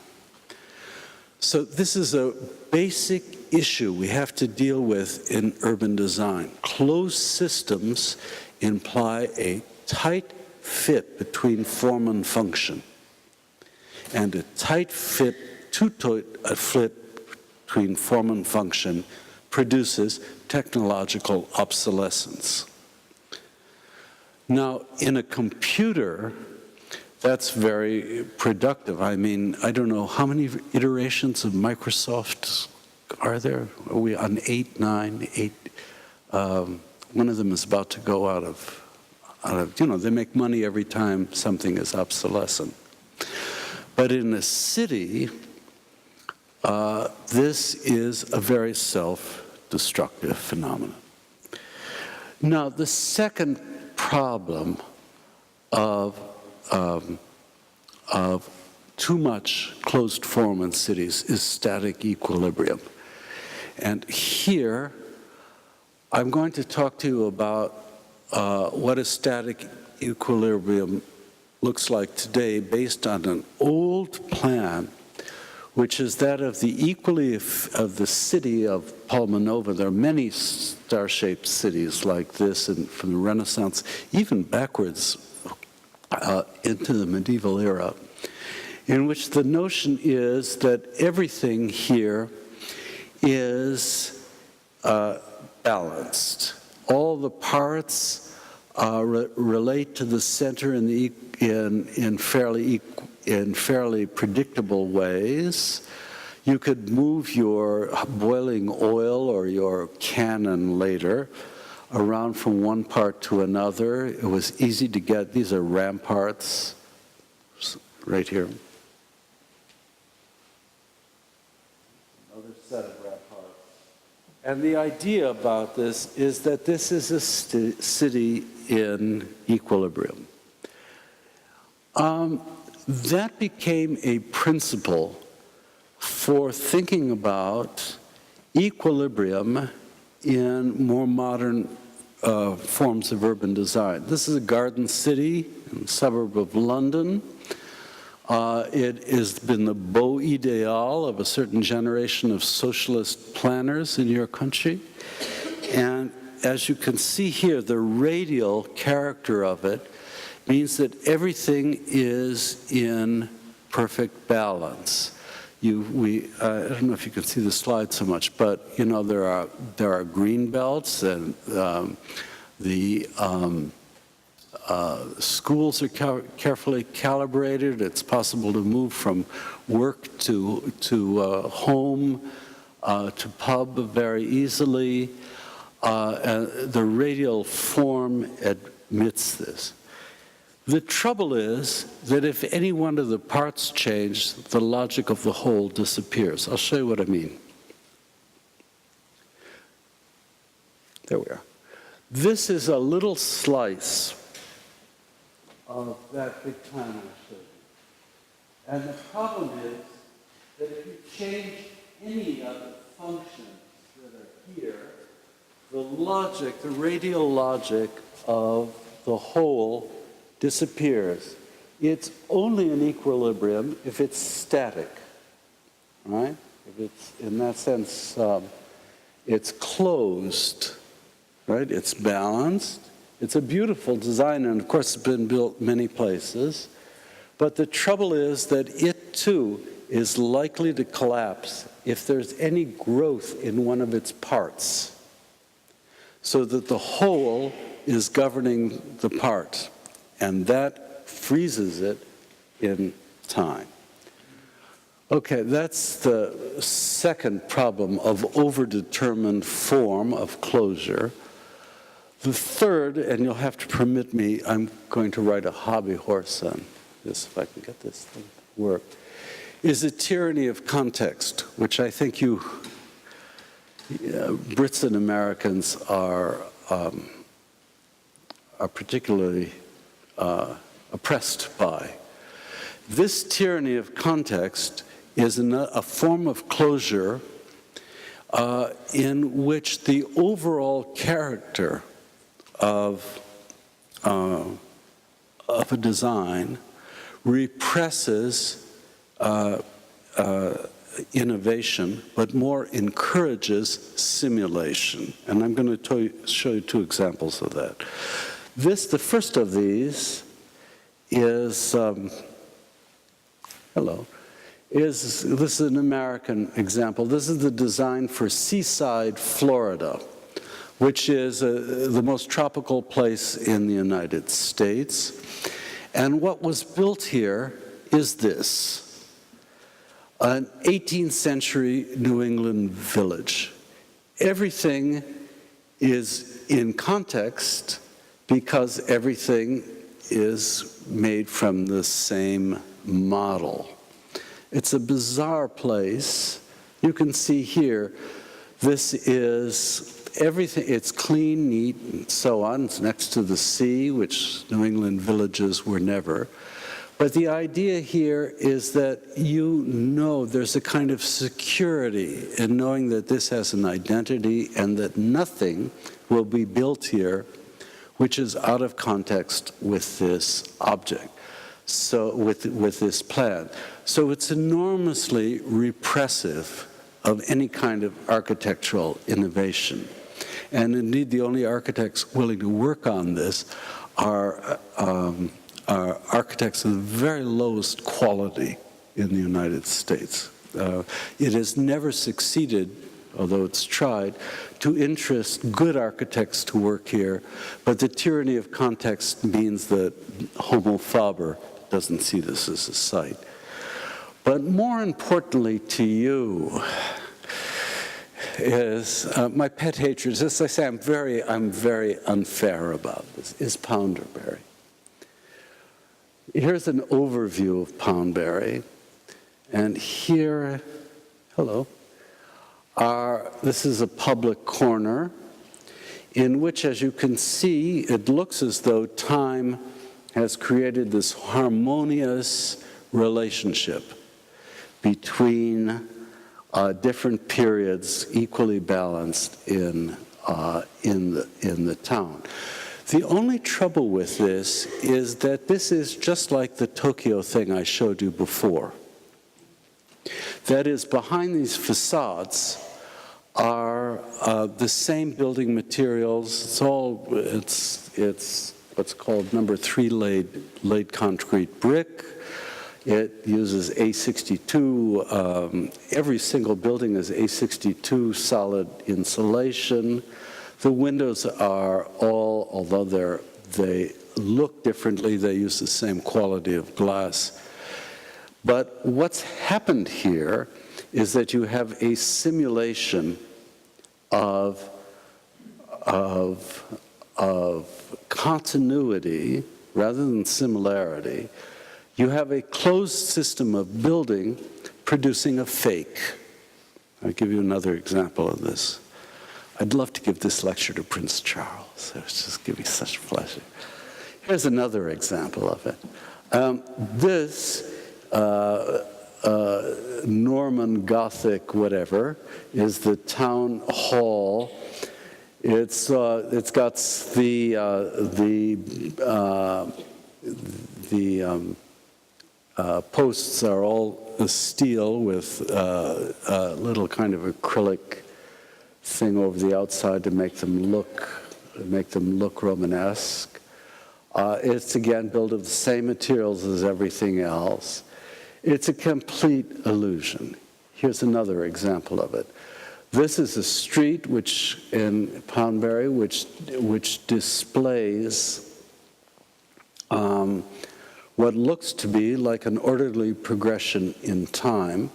So this is a basic issue we have to deal with in urban design. Closed systems imply a tight fit between form and function. And a tight fit, too tight a fit between form and function produces technological obsolescence. Now, in a computer, that's very productive. I mean, I don't know, how many iterations of Microsoft are there? Are we on 8, 9, 8? One of them is about to go out of, they make money every time something is obsolescent. But in a city, this is a very self-destructive phenomenon. Now, the second problem of too much closed form in cities is static equilibrium. And here, I'm going to talk to you about what a static equilibrium looks like today based on an old plan, which is that of the city of Palmanova. There are many star-shaped cities like this, and from the Renaissance, even backwards into the medieval era, in which the notion is that everything here is balanced. All the parts relate to the center in fairly predictable ways. You could move your boiling oil or your cannon later around from one part to another. It was easy to get. These are ramparts right here. Another set of ramparts. And the idea about this is that this is a city in equilibrium. That became a principle for thinking about equilibrium in more modern forms of urban design. This is a garden city in the suburb of London. It has been the beau ideal of a certain generation of socialist planners in your country. And as you can see here, the radial character of it means that everything is in perfect balance. I don't know if you can see the slide so much, but you know there are green belts, and the schools are carefully calibrated. It's possible to move from work to home to pub very easily. The radial form admits this. The trouble is that if any one of the parts change, the logic of the whole disappears. I'll show you what I mean. There we are. This is a little slice of that big plan I showed you. And the problem is that if you change any of the functions that are here, the logic, the radial logic of the whole disappears. It's only in equilibrium if it's static, right? If it's, in that sense, it's closed, right? It's balanced. It's a beautiful design, and of course it's been built many places. But the trouble is that it too is likely to collapse if there's any growth in one of its parts, so that the whole is governing the part, and that freezes it in time. Okay, that's the second problem of overdetermined form of closure. The third, and you'll have to permit me, I'm going to ride a hobby horse on this, if I can get this thing to work, is a tyranny of context, which I think you Brits and Americans are particularly oppressed by. This tyranny of context is a form of closure in which the overall character of a design represses innovation, but more encourages simulation. And I'm going to show you two examples of that. The first of these is, this is an American example. This is the design for Seaside, Florida, which is the most tropical place in the United States. And what was built here is this. An 18th century New England village. Everything is in context because everything is made from the same model. It's a bizarre place. You can see here, this is everything, it's clean, neat, and so on. It's next to the sea, which New England villages were never. But the idea here is that you know there's a kind of security in knowing that this has an identity and that nothing will be built here which is out of context with this object, so with this plan. So it's enormously repressive of any kind of architectural innovation. And indeed, the only architects willing to work on this are architects of the very lowest quality in the United States. It has never succeeded, although it's tried, to interest good architects to work here, but the tyranny of context means that Homo faber doesn't see this as a site. But more importantly to you is my pet hatred. As I say, I'm very unfair about this, is Poundberry. Here's an overview of Poundberry, and here, this is a public corner in which, as you can see, it looks as though time has created this harmonious relationship between different periods equally balanced in the town. The only trouble with this is that this is just like the Tokyo thing I showed you before. That is, behind these facades are the same building materials. It's what's called number 3 laid concrete brick. It uses A62. Every single building is A62 solid insulation. The windows are all, although they look differently, they use the same quality of glass. But what's happened here is that you have a simulation of continuity rather than similarity. You have a closed system of building producing a fake. I'll give you another example of this. I'd love to give this lecture to Prince Charles. It would just give me such pleasure. Here's another example of it. This Norman Gothic whatever is the town hall. It's got the posts are all steel with a little kind of acrylic thing over the outside to make them look Romanesque. It's again built of the same materials as everything else. It's a complete illusion. Here's another example of it. This is a street in Poundbury which displays what looks to be like an orderly progression in time,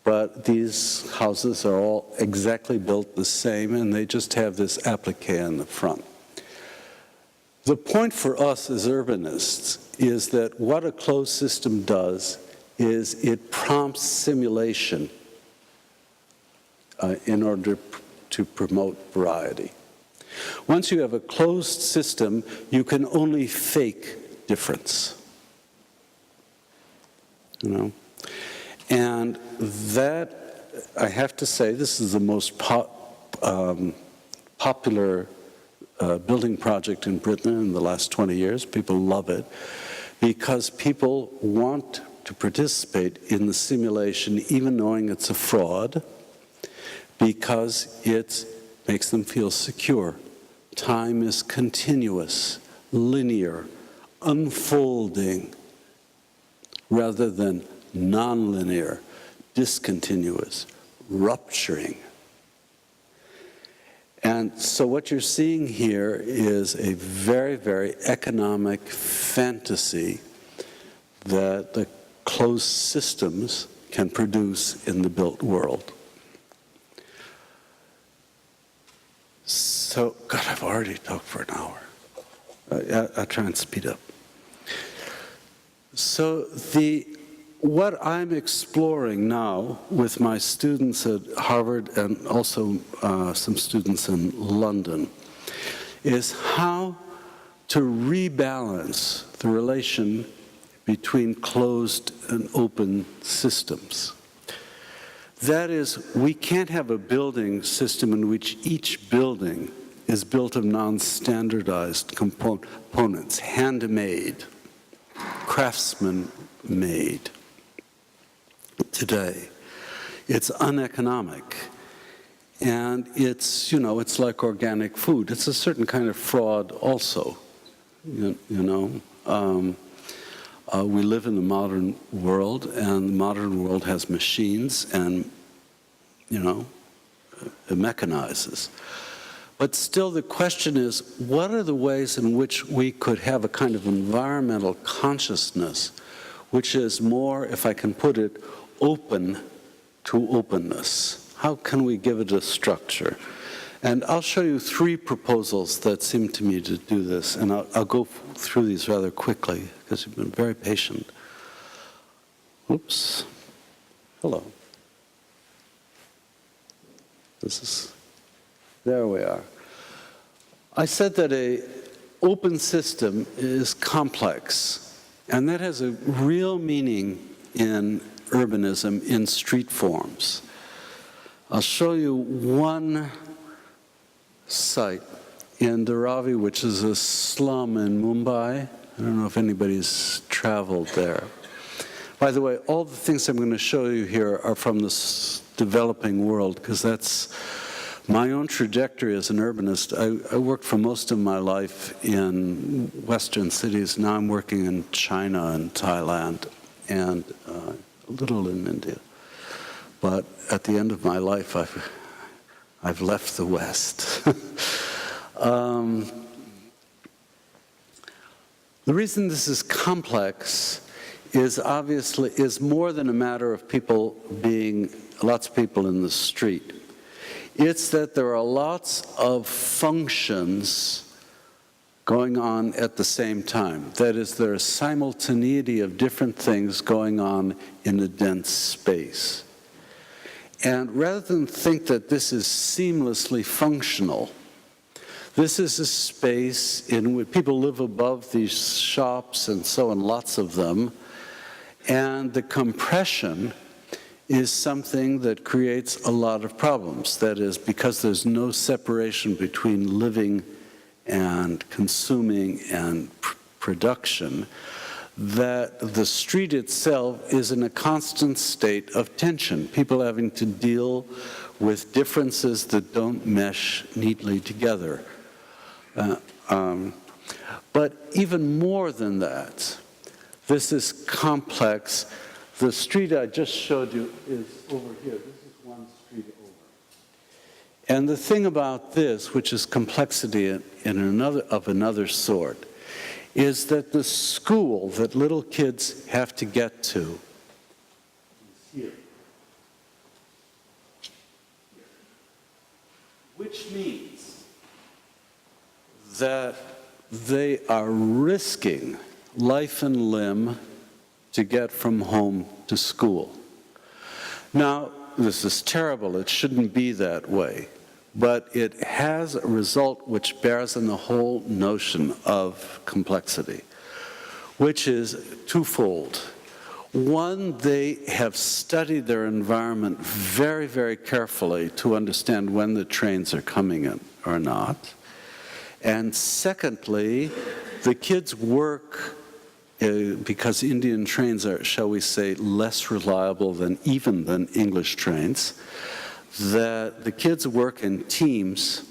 but these houses are all exactly built the same, and they just have this applique in the front. The point for us as urbanists is that what a closed system does is it prompts simulation in order to promote variety. Once you have a closed system, you can only fake difference. And that, I have to say, this is the most popular building project in Britain in the last 20 years. People love it because people want to participate in the simulation even knowing it's a fraud, because it makes them feel secure. Time is continuous, linear, unfolding, rather than nonlinear, discontinuous, rupturing. And so what you're seeing here is a very, very economic fantasy that the closed systems can produce in the built world. So, God, I've already talked for an hour. I'll try and speed up. So what I'm exploring now with my students at Harvard and also some students in London is how to rebalance the relation between closed and open systems. That is, we can't have a building system in which each building is built of non-standardized components, handmade, craftsman-made. Today, it's uneconomic, and it's like organic food. It's a certain kind of fraud also, We live in the modern world, and the modern world has machines and, it mechanizes. But still the question is, what are the ways in which we could have a kind of environmental consciousness which is more, if I can put it, open to openness? How can we give it a structure? And I'll show you 3 proposals that seem to me to do this, and I'll go through these rather quickly, because you've been very patient. Oops. Hello. There we are. I said that an open system is complex, and that has a real meaning in urbanism in street forms. I'll show you one site in Dharavi, which is a slum in Mumbai. I don't know if anybody's traveled there. By the way, all the things I'm going to show you here are from the developing world, because that's my own trajectory as an urbanist. I worked for most of my life in Western cities. Now I'm working in China and Thailand. and a little in India. But at the end of my life, I've left the West. The reason this is complex is more than a matter of people being, lots of people in the street. It's that there are lots of functions going on at the same time. That is, there's simultaneity of different things going on in a dense space. And rather than think that this is seamlessly functional, this is a space in which people live above these shops and so on, lots of them, and the compression is something that creates a lot of problems. That is, because there's no separation between living and consuming and production, that the street itself is in a constant state of tension. People having to deal with differences that don't mesh neatly together. But even more than that, this is complex. The street I just showed you is over here. This is one street over. And the thing about this, which is complexity of another sort, is that the school that little kids have to get to is here. Which means that they are risking life and limb to get from home to school. Now, this is terrible. It shouldn't be that way. But it has a result which bears on the whole notion of complexity, which is twofold. One, they have studied their environment very, very carefully to understand when the trains are coming in or not. And secondly, the kids work, because Indian trains are, shall we say, less reliable than English trains, that the kids work in teams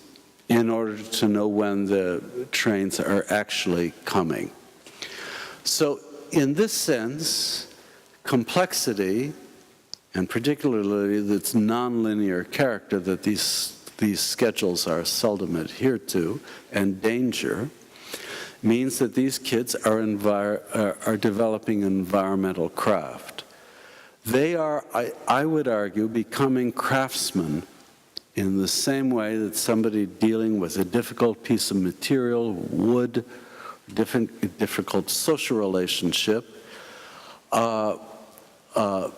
in order to know when the trains are actually coming. So in this sense, complexity, and particularly its nonlinear character that these schedules are seldom adhered to, and danger, means that these kids are developing environmental craft. They are, I would argue, becoming craftsmen in the same way that somebody dealing with a difficult piece of material, wood, difficult social relationship,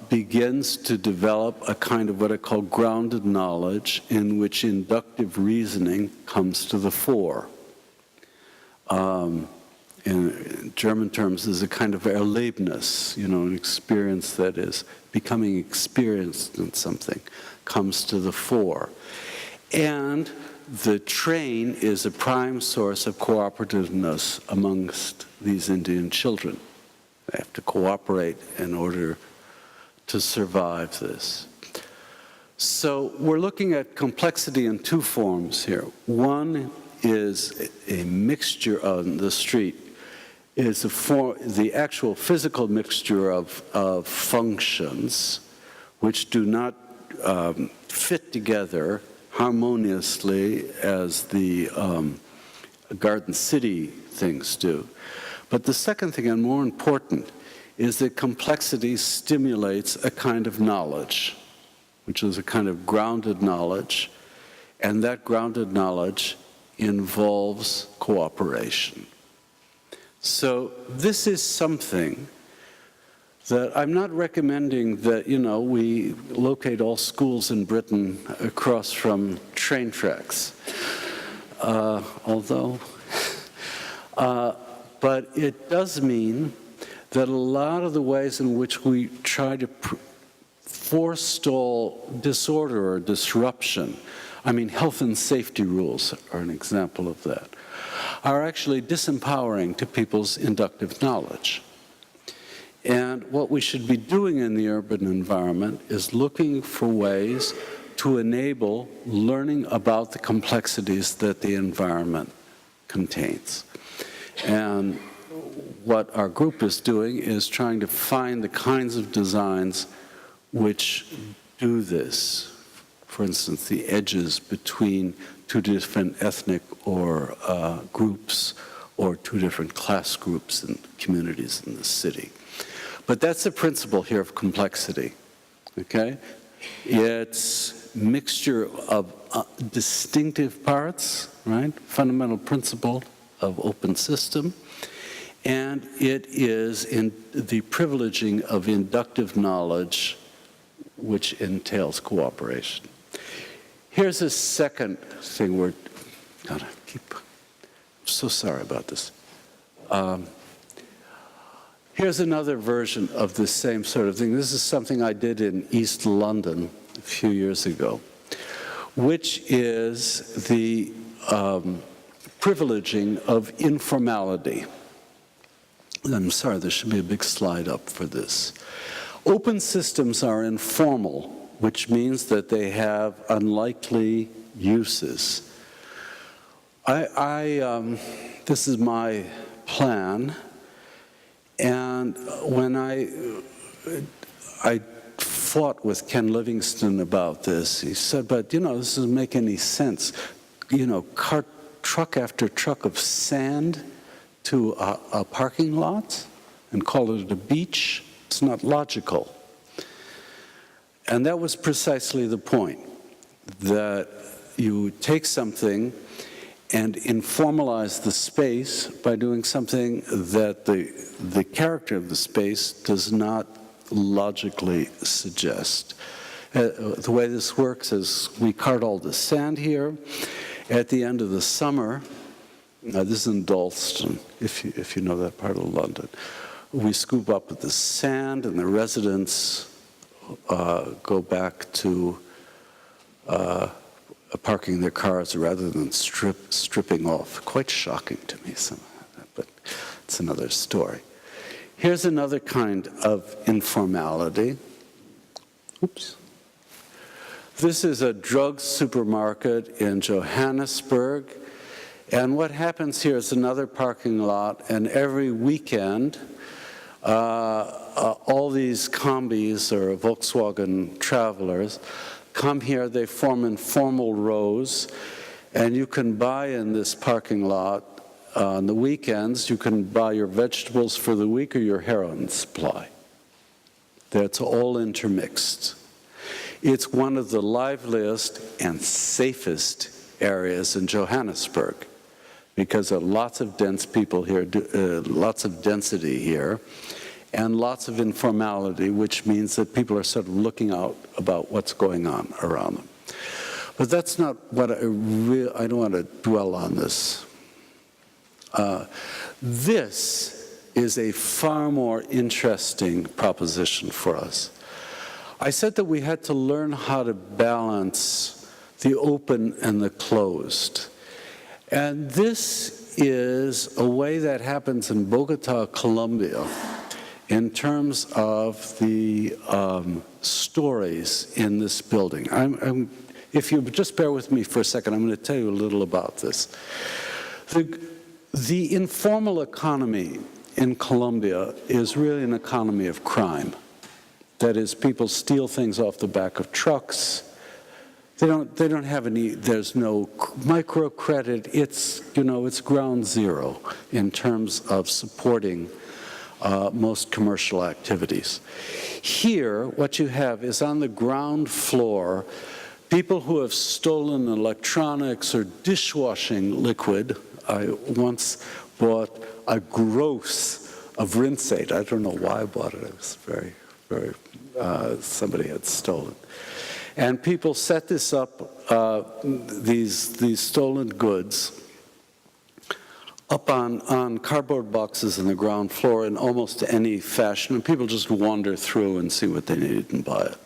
begins to develop a kind of what I call grounded knowledge in which inductive reasoning comes to the fore. In German terms, there's a kind of Erlebnis, an experience that is becoming experienced in something, comes to the fore. And the train is a prime source of cooperativeness amongst these Indian children. They have to cooperate in order to survive this. So we're looking at complexity in two forms here. One is a mixture on the street, is the actual physical mixture of functions which do not fit together harmoniously as the Garden City things do. But the second thing, and more important, is that complexity stimulates a kind of knowledge, which is a kind of grounded knowledge, and that grounded knowledge involves cooperation. So this is something that I'm not recommending that, we locate all schools in Britain across from train tracks, but it does mean that a lot of the ways in which we try to forestall disorder or disruption, health and safety rules are an example of that, are actually disempowering to people's inductive knowledge. And what we should be doing in the urban environment is looking for ways to enable learning about the complexities that the environment contains. And what our group is doing is trying to find the kinds of designs which do this. For instance, the edges between two different ethnic or groups, or two different class groups and communities in the city. But that's the principle here of complexity, okay? It's mixture of distinctive parts, right? Fundamental principle of open system. And it is in the privileging of inductive knowledge, which entails cooperation. Here's a second thing we're gonna keep. I'm so sorry about this. Here's another version of this same sort of thing. This is something I did in East London a few years ago, which is the privileging of informality. I'm sorry, there should be a big slide up for this. Open systems are informal, which means that they have unlikely uses. This is my plan, and when I fought with Ken Livingston about this, he said, but you know, this doesn't make any sense. You know, cart truck after truck of sand to a parking lot and call it a beach. It's not logical. And that was precisely the point, that you take something and informalize the space by doing something that the character of the space does not logically suggest. The way this works is we cart all the sand here. At the end of the summer, now this is in Dalston, if you know that part of London, we scoop up the sand and the residents go back to parking their cars rather than stripping off. Quite shocking to me, some of that, but it's another story. Here's another kind of informality. Oops. This is a drug supermarket in Johannesburg. And what happens here is another parking lot, and every weekend, all these combis or Volkswagen Travelers come here. They form informal rows, and you can buy in this parking lot on the weekends. You can buy your vegetables for the week or your heroin supply. That's all intermixed. It's one of the liveliest and safest areas in Johannesburg, because there are lots of dense people here, lots of density here, and lots of informality, which means that people are sort of looking out about what's going on around them. But that's not what I don't want to dwell on this. This is a far more interesting proposition for us. I said that we had to learn how to balance the open and the closed. And this is a way that happens in Bogota, Colombia, in terms of the stories in this building. If you just bear with me for a second, I'm going to tell you a little about this. The informal economy in Colombia is really an economy of crime. That is, people steal things off the back of trucks. They don't have any, there's no microcredit. It's, you know, it's ground zero in terms of supporting most commercial activities. Here, what you have is on the ground floor, people who have stolen electronics or dishwashing liquid. I once bought a gross of Rinsate. I don't know why I bought it. It was very, somebody had stolen. And people set this up, these stolen goods, up on cardboard boxes in the ground floor in almost any fashion, and people just wander through and see what they need and buy it.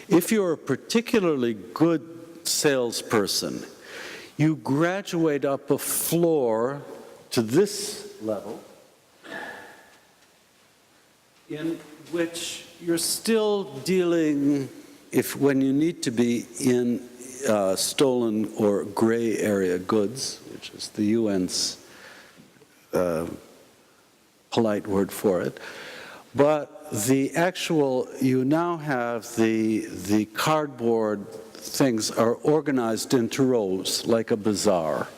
If you're a particularly good salesperson, you graduate up a floor to this level, in which you're still dealing, when you need to be, in stolen or gray area goods, which is the UN's polite word for it. But the actual, you now have the cardboard things are organized into rows, like a bazaar.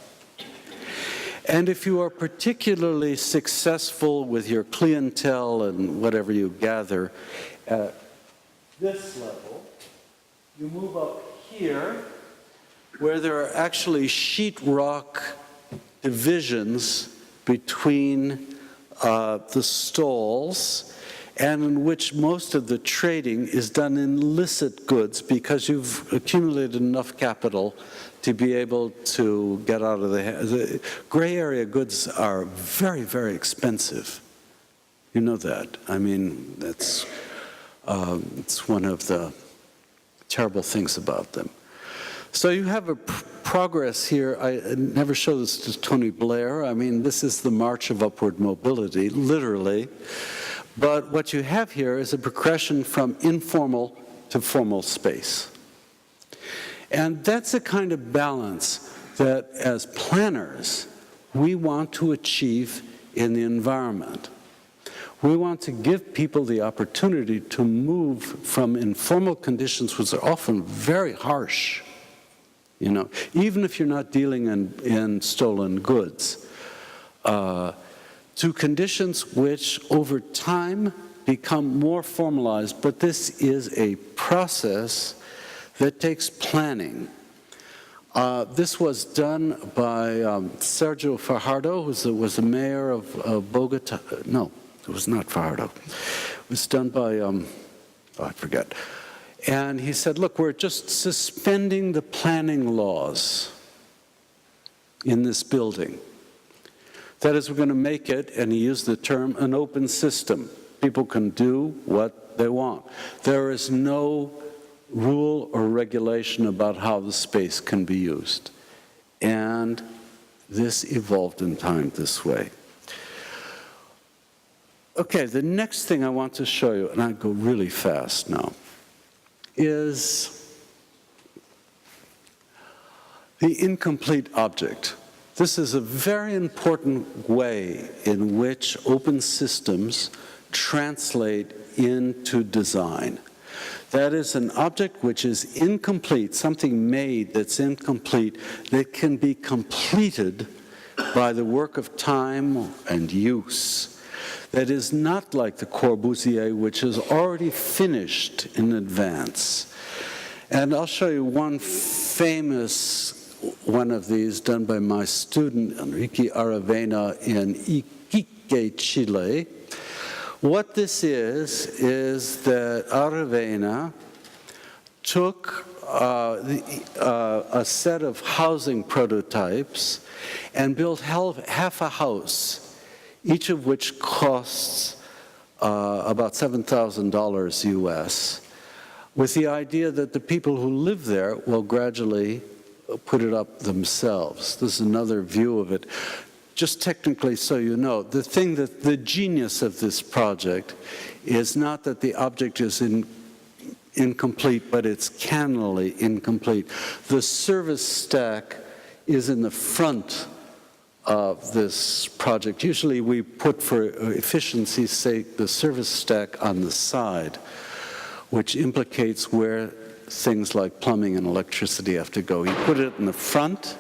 And if you are particularly successful with your clientele and whatever you gather at this level, you move up here, where there are actually sheetrock divisions between the stalls, and in which most of the trading is done in illicit goods because you've accumulated enough capital to be able to get out of the gray area goods are very, very expensive. You know that. I mean, that's it's one of the terrible things about them. So you have a progress here. I never show this to Tony Blair. I mean, this is the march of upward mobility, literally. But what you have here is a progression from informal to formal space. And that's a kind of balance that, as planners, we want to achieve in the environment. We want to give people the opportunity to move from informal conditions, which are often very harsh, you know, even if you're not dealing in stolen goods, to conditions which over time become more formalized. But this is a process that takes planning. This was done by Sergio Fajardo, who was the mayor of Bogota. No, it was not Fajardo. It was done by, I forget. And he said, look, we're just suspending the planning laws in this building. That is, we're going to make it, and he used the term, an open system. People can do what they want. There is no rule or regulation about how the space can be used. And this evolved in time this way. Okay, the next thing I want to show you, and I go really fast now, is the incomplete object. This is a very important way in which open systems translate into design. That is, an object which is incomplete, something made that's incomplete, that can be completed by the work of time and use. That is not like the Corbusier, which is already finished in advance. And I'll show you one famous one of these done by my student, Enrique Aravena, in Iquique, Chile. What this is that Aravena took a set of housing prototypes and built half a house, each of which costs about $7,000 US, with the idea that the people who live there will gradually put it up themselves. This is another view of it. Just technically so you know, the genius of this project is not that the object is incomplete, but it's cannily incomplete. The service stack is in the front of this project. Usually we put, for efficiency's sake, the service stack on the side, which implicates where things like plumbing and electricity have to go. He put it in the front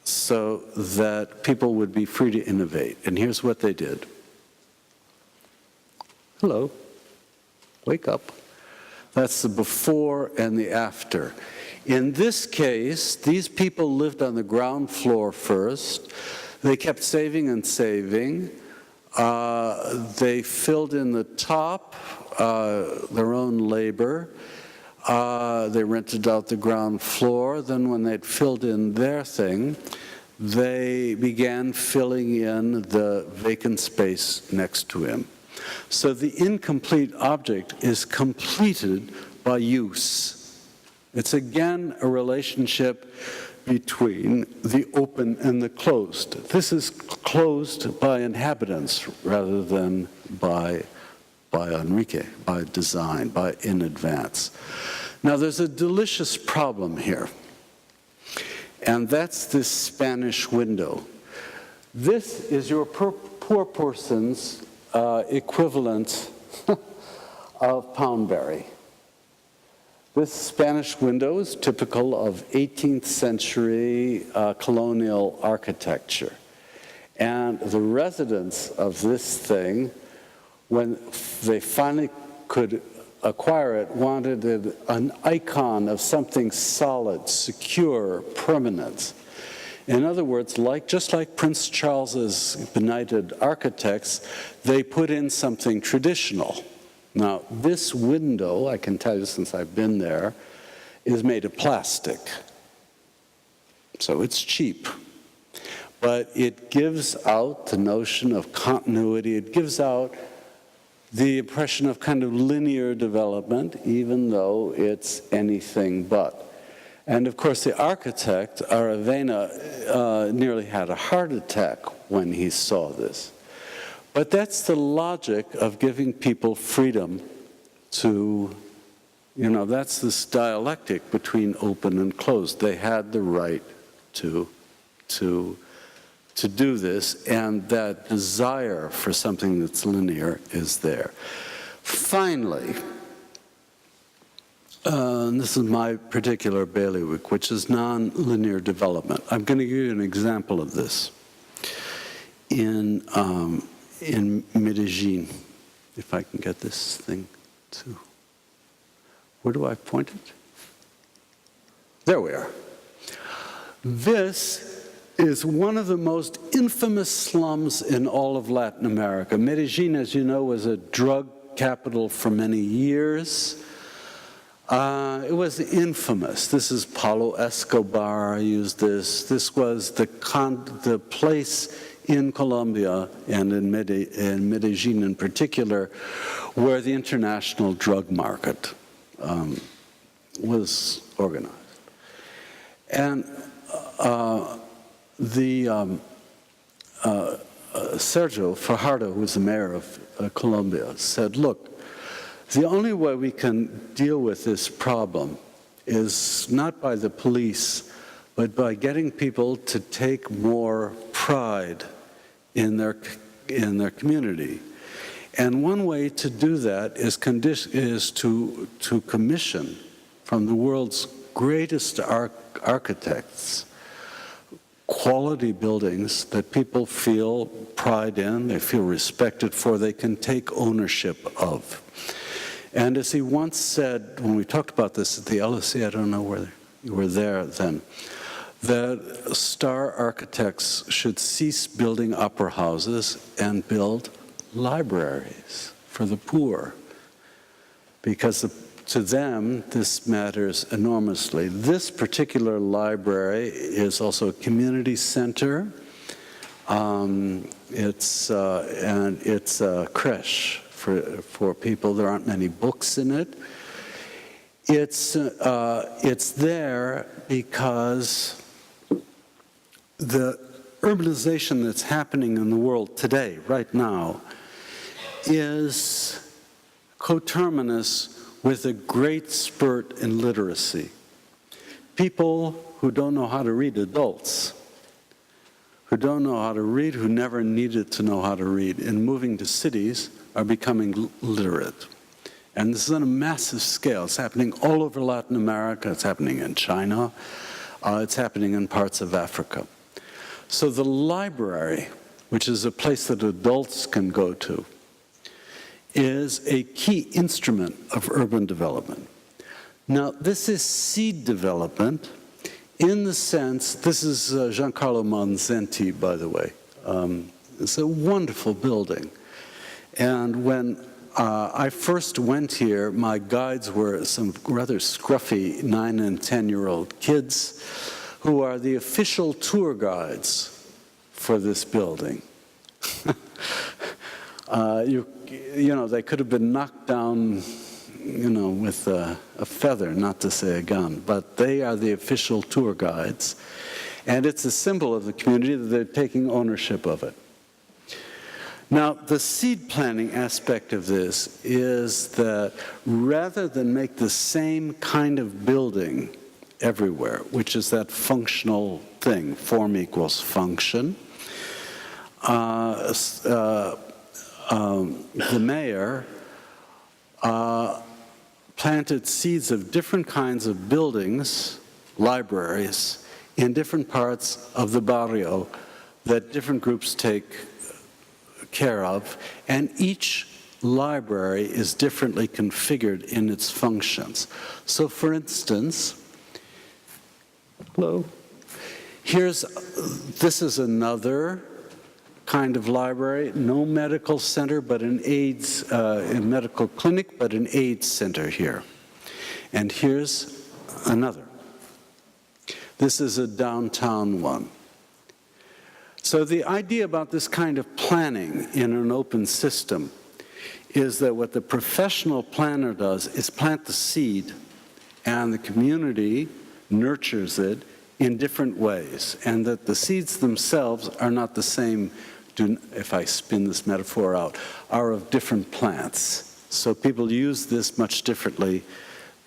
so that people would be free to innovate. And here's what they did. Hello, wake up. That's the before and the after. In this case, these people lived on the ground floor first. They kept saving and saving. They filled in the top, their own labor. They rented out the ground floor. Then when they'd filled in their thing, they began filling in the vacant space next to him. So the incomplete object is completed by use. It's again a relationship between the open and the closed. This is closed by inhabitants rather than by Enrique, by design, by in advance. Now there's a delicious problem here, and that's this Spanish window. This is your poor person's equivalent of Poundbury. This Spanish window is typical of 18th century colonial architecture. And the residents of this thing, when they finally could acquire it, wanted an icon of something solid, secure, permanent. In other words, just like Prince Charles's benighted architects, they put in something traditional. Now, this window, I can tell you since I've been there, is made of plastic. So it's cheap. But it gives out the notion of continuity. It gives out the impression of kind of linear development, even though it's anything but. And of course, the architect, Aravena, nearly had a heart attack when he saw this. But that's the logic of giving people freedom to, that's this dialectic between open and closed. They had the right to do this, and that desire for something that's linear is there. Finally, and this is my particular bailiwick, which is non-linear development. I'm going to give you an example of this in Medellin, if I can get this thing to, where do I point it? There we are. This is one of the most infamous slums in all of Latin America. Medellin, as you know, was a drug capital for many years. It was infamous. This is Pablo Escobar used this. This was the place in Colombia and in Medellin in particular where the international drug market was organized. And Sergio Fajardo, who was the mayor of Colombia, said, look, the only way we can deal with this problem is not by the police, but by getting people to take more pride in their community. And one way to do that is to commission from the world's greatest architects quality buildings that people feel pride in, they feel respected for, they can take ownership of. And as he once said, when we talked about this at the LSE, I don't know whether you were there then, that star architects should cease building opera houses and build libraries for the poor, because to them this matters enormously. This particular library is also a community center. It's a creche for people. There aren't many books in it. It's there because the urbanization that's happening in the world today, right now, is coterminous with a great spurt in literacy. People who don't know how to read, adults who don't know how to read, who never needed to know how to read, in moving to cities are becoming literate. And this is on a massive scale. It's happening all over Latin America. It's happening in China. It's happening in parts of Africa. So the library, which is a place that adults can go to, is a key instrument of urban development. Now, this is seed development in the sense, this is Giancarlo Manzenti, by the way. It's a wonderful building. And when I first went here, my guides were some rather scruffy 9- and 10-year-old kids who are the official tour guides for this building. They could have been knocked down, with a feather, not to say a gun, but they are the official tour guides. And it's a symbol of the community that they're taking ownership of it. Now, the seed planning aspect of this is that rather than make the same kind of building everywhere, which is that functional thing, form equals function, the mayor planted seeds of different kinds of buildings, libraries, in different parts of the barrio that different groups take care of, and each library is differently configured in its functions. So for instance, hello, this is another kind of library, no medical center, but an AIDS, a medical clinic, but an AIDS center here. And here's another. This is a downtown one. So the idea about this kind of planning in an open system is that what the professional planner does is plant the seed, and the community nurtures it in different ways, and that the seeds themselves are not the same, if I spin this metaphor out, are of different plants. So people use this much differently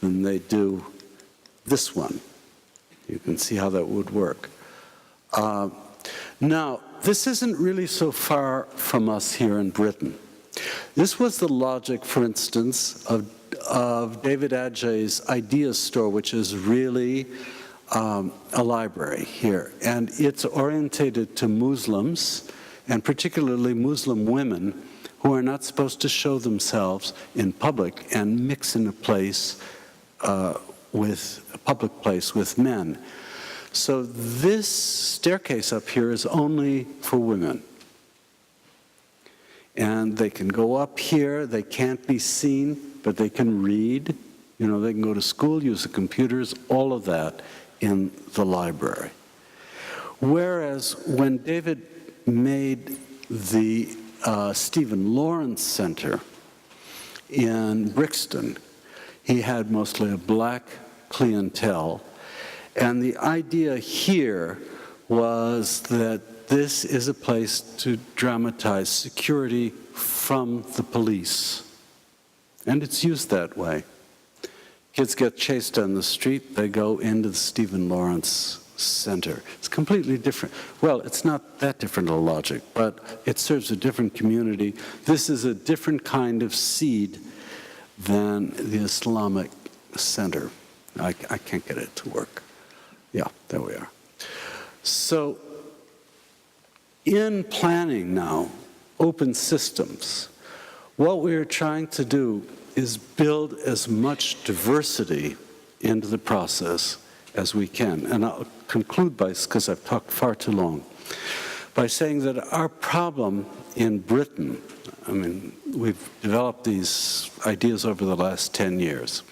than they do this one. You can see how that would work. Now, this isn't really so far from us here in Britain. This was the logic, for instance, of David Adjaye's Idea Store, which is really a library here. And it's orientated to Muslims, and particularly Muslim women, who are not supposed to show themselves in public and mix in a place a public place with men. So this staircase up here is only for women. And they can go up here, they can't be seen, but they can read. You know, they can go to school, use the computers, all of that in the library. Whereas when David made the Stephen Lawrence Center in Brixton, he had mostly a black clientele. And the idea here was that this is a place to dramatize security from the police. And it's used that way. Kids get chased on the street, they go into the Stephen Lawrence Center. It's completely different. Well, it's not that different a logic, but it serves a different community. This is a different kind of seed than the Islamic Center. I can't get it to work. Yeah, there we are. So in planning now, open systems, what we're trying to do is build as much diversity into the process as we can. And I'll conclude by, because I've talked far too long, by saying that our problem in Britain, I mean, we've developed these ideas over the last 10 years,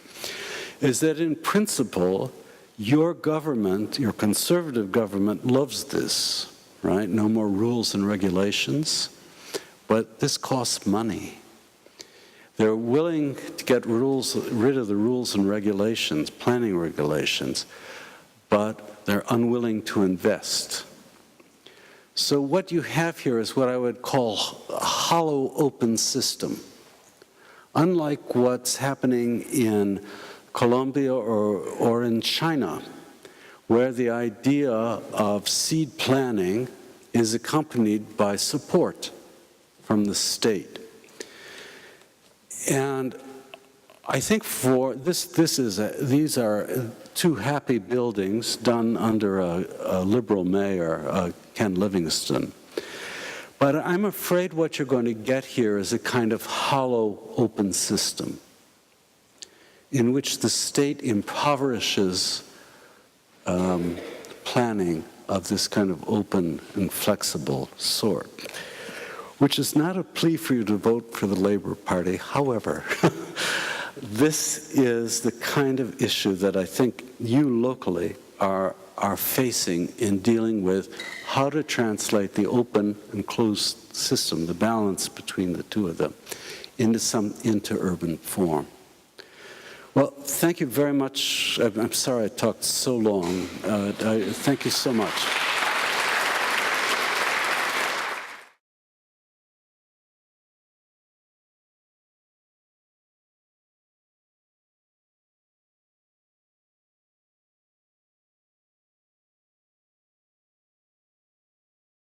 is that in principle, your government, your conservative government, loves this, right? No more rules and regulations, but this costs money. They're willing to get rid of the rules and regulations, planning regulations, but they're unwilling to invest. So what you have here is what I would call a hollow open system. Unlike what's happening in Colombia or in China, where the idea of seed planning is accompanied by support from the state. And I think for these are two happy buildings done under a liberal mayor, Ken Livingston. But I'm afraid what you're going to get here is a kind of hollow open system in which the state impoverishes planning of this kind of open and flexible sort, which is not a plea for you to vote for the Labour Party. However, this is the kind of issue that I think you locally are facing in dealing with how to translate the open and closed system, the balance between the two of them, into urban form. Well, thank you very much. I'm sorry I talked so long. Thank you so much.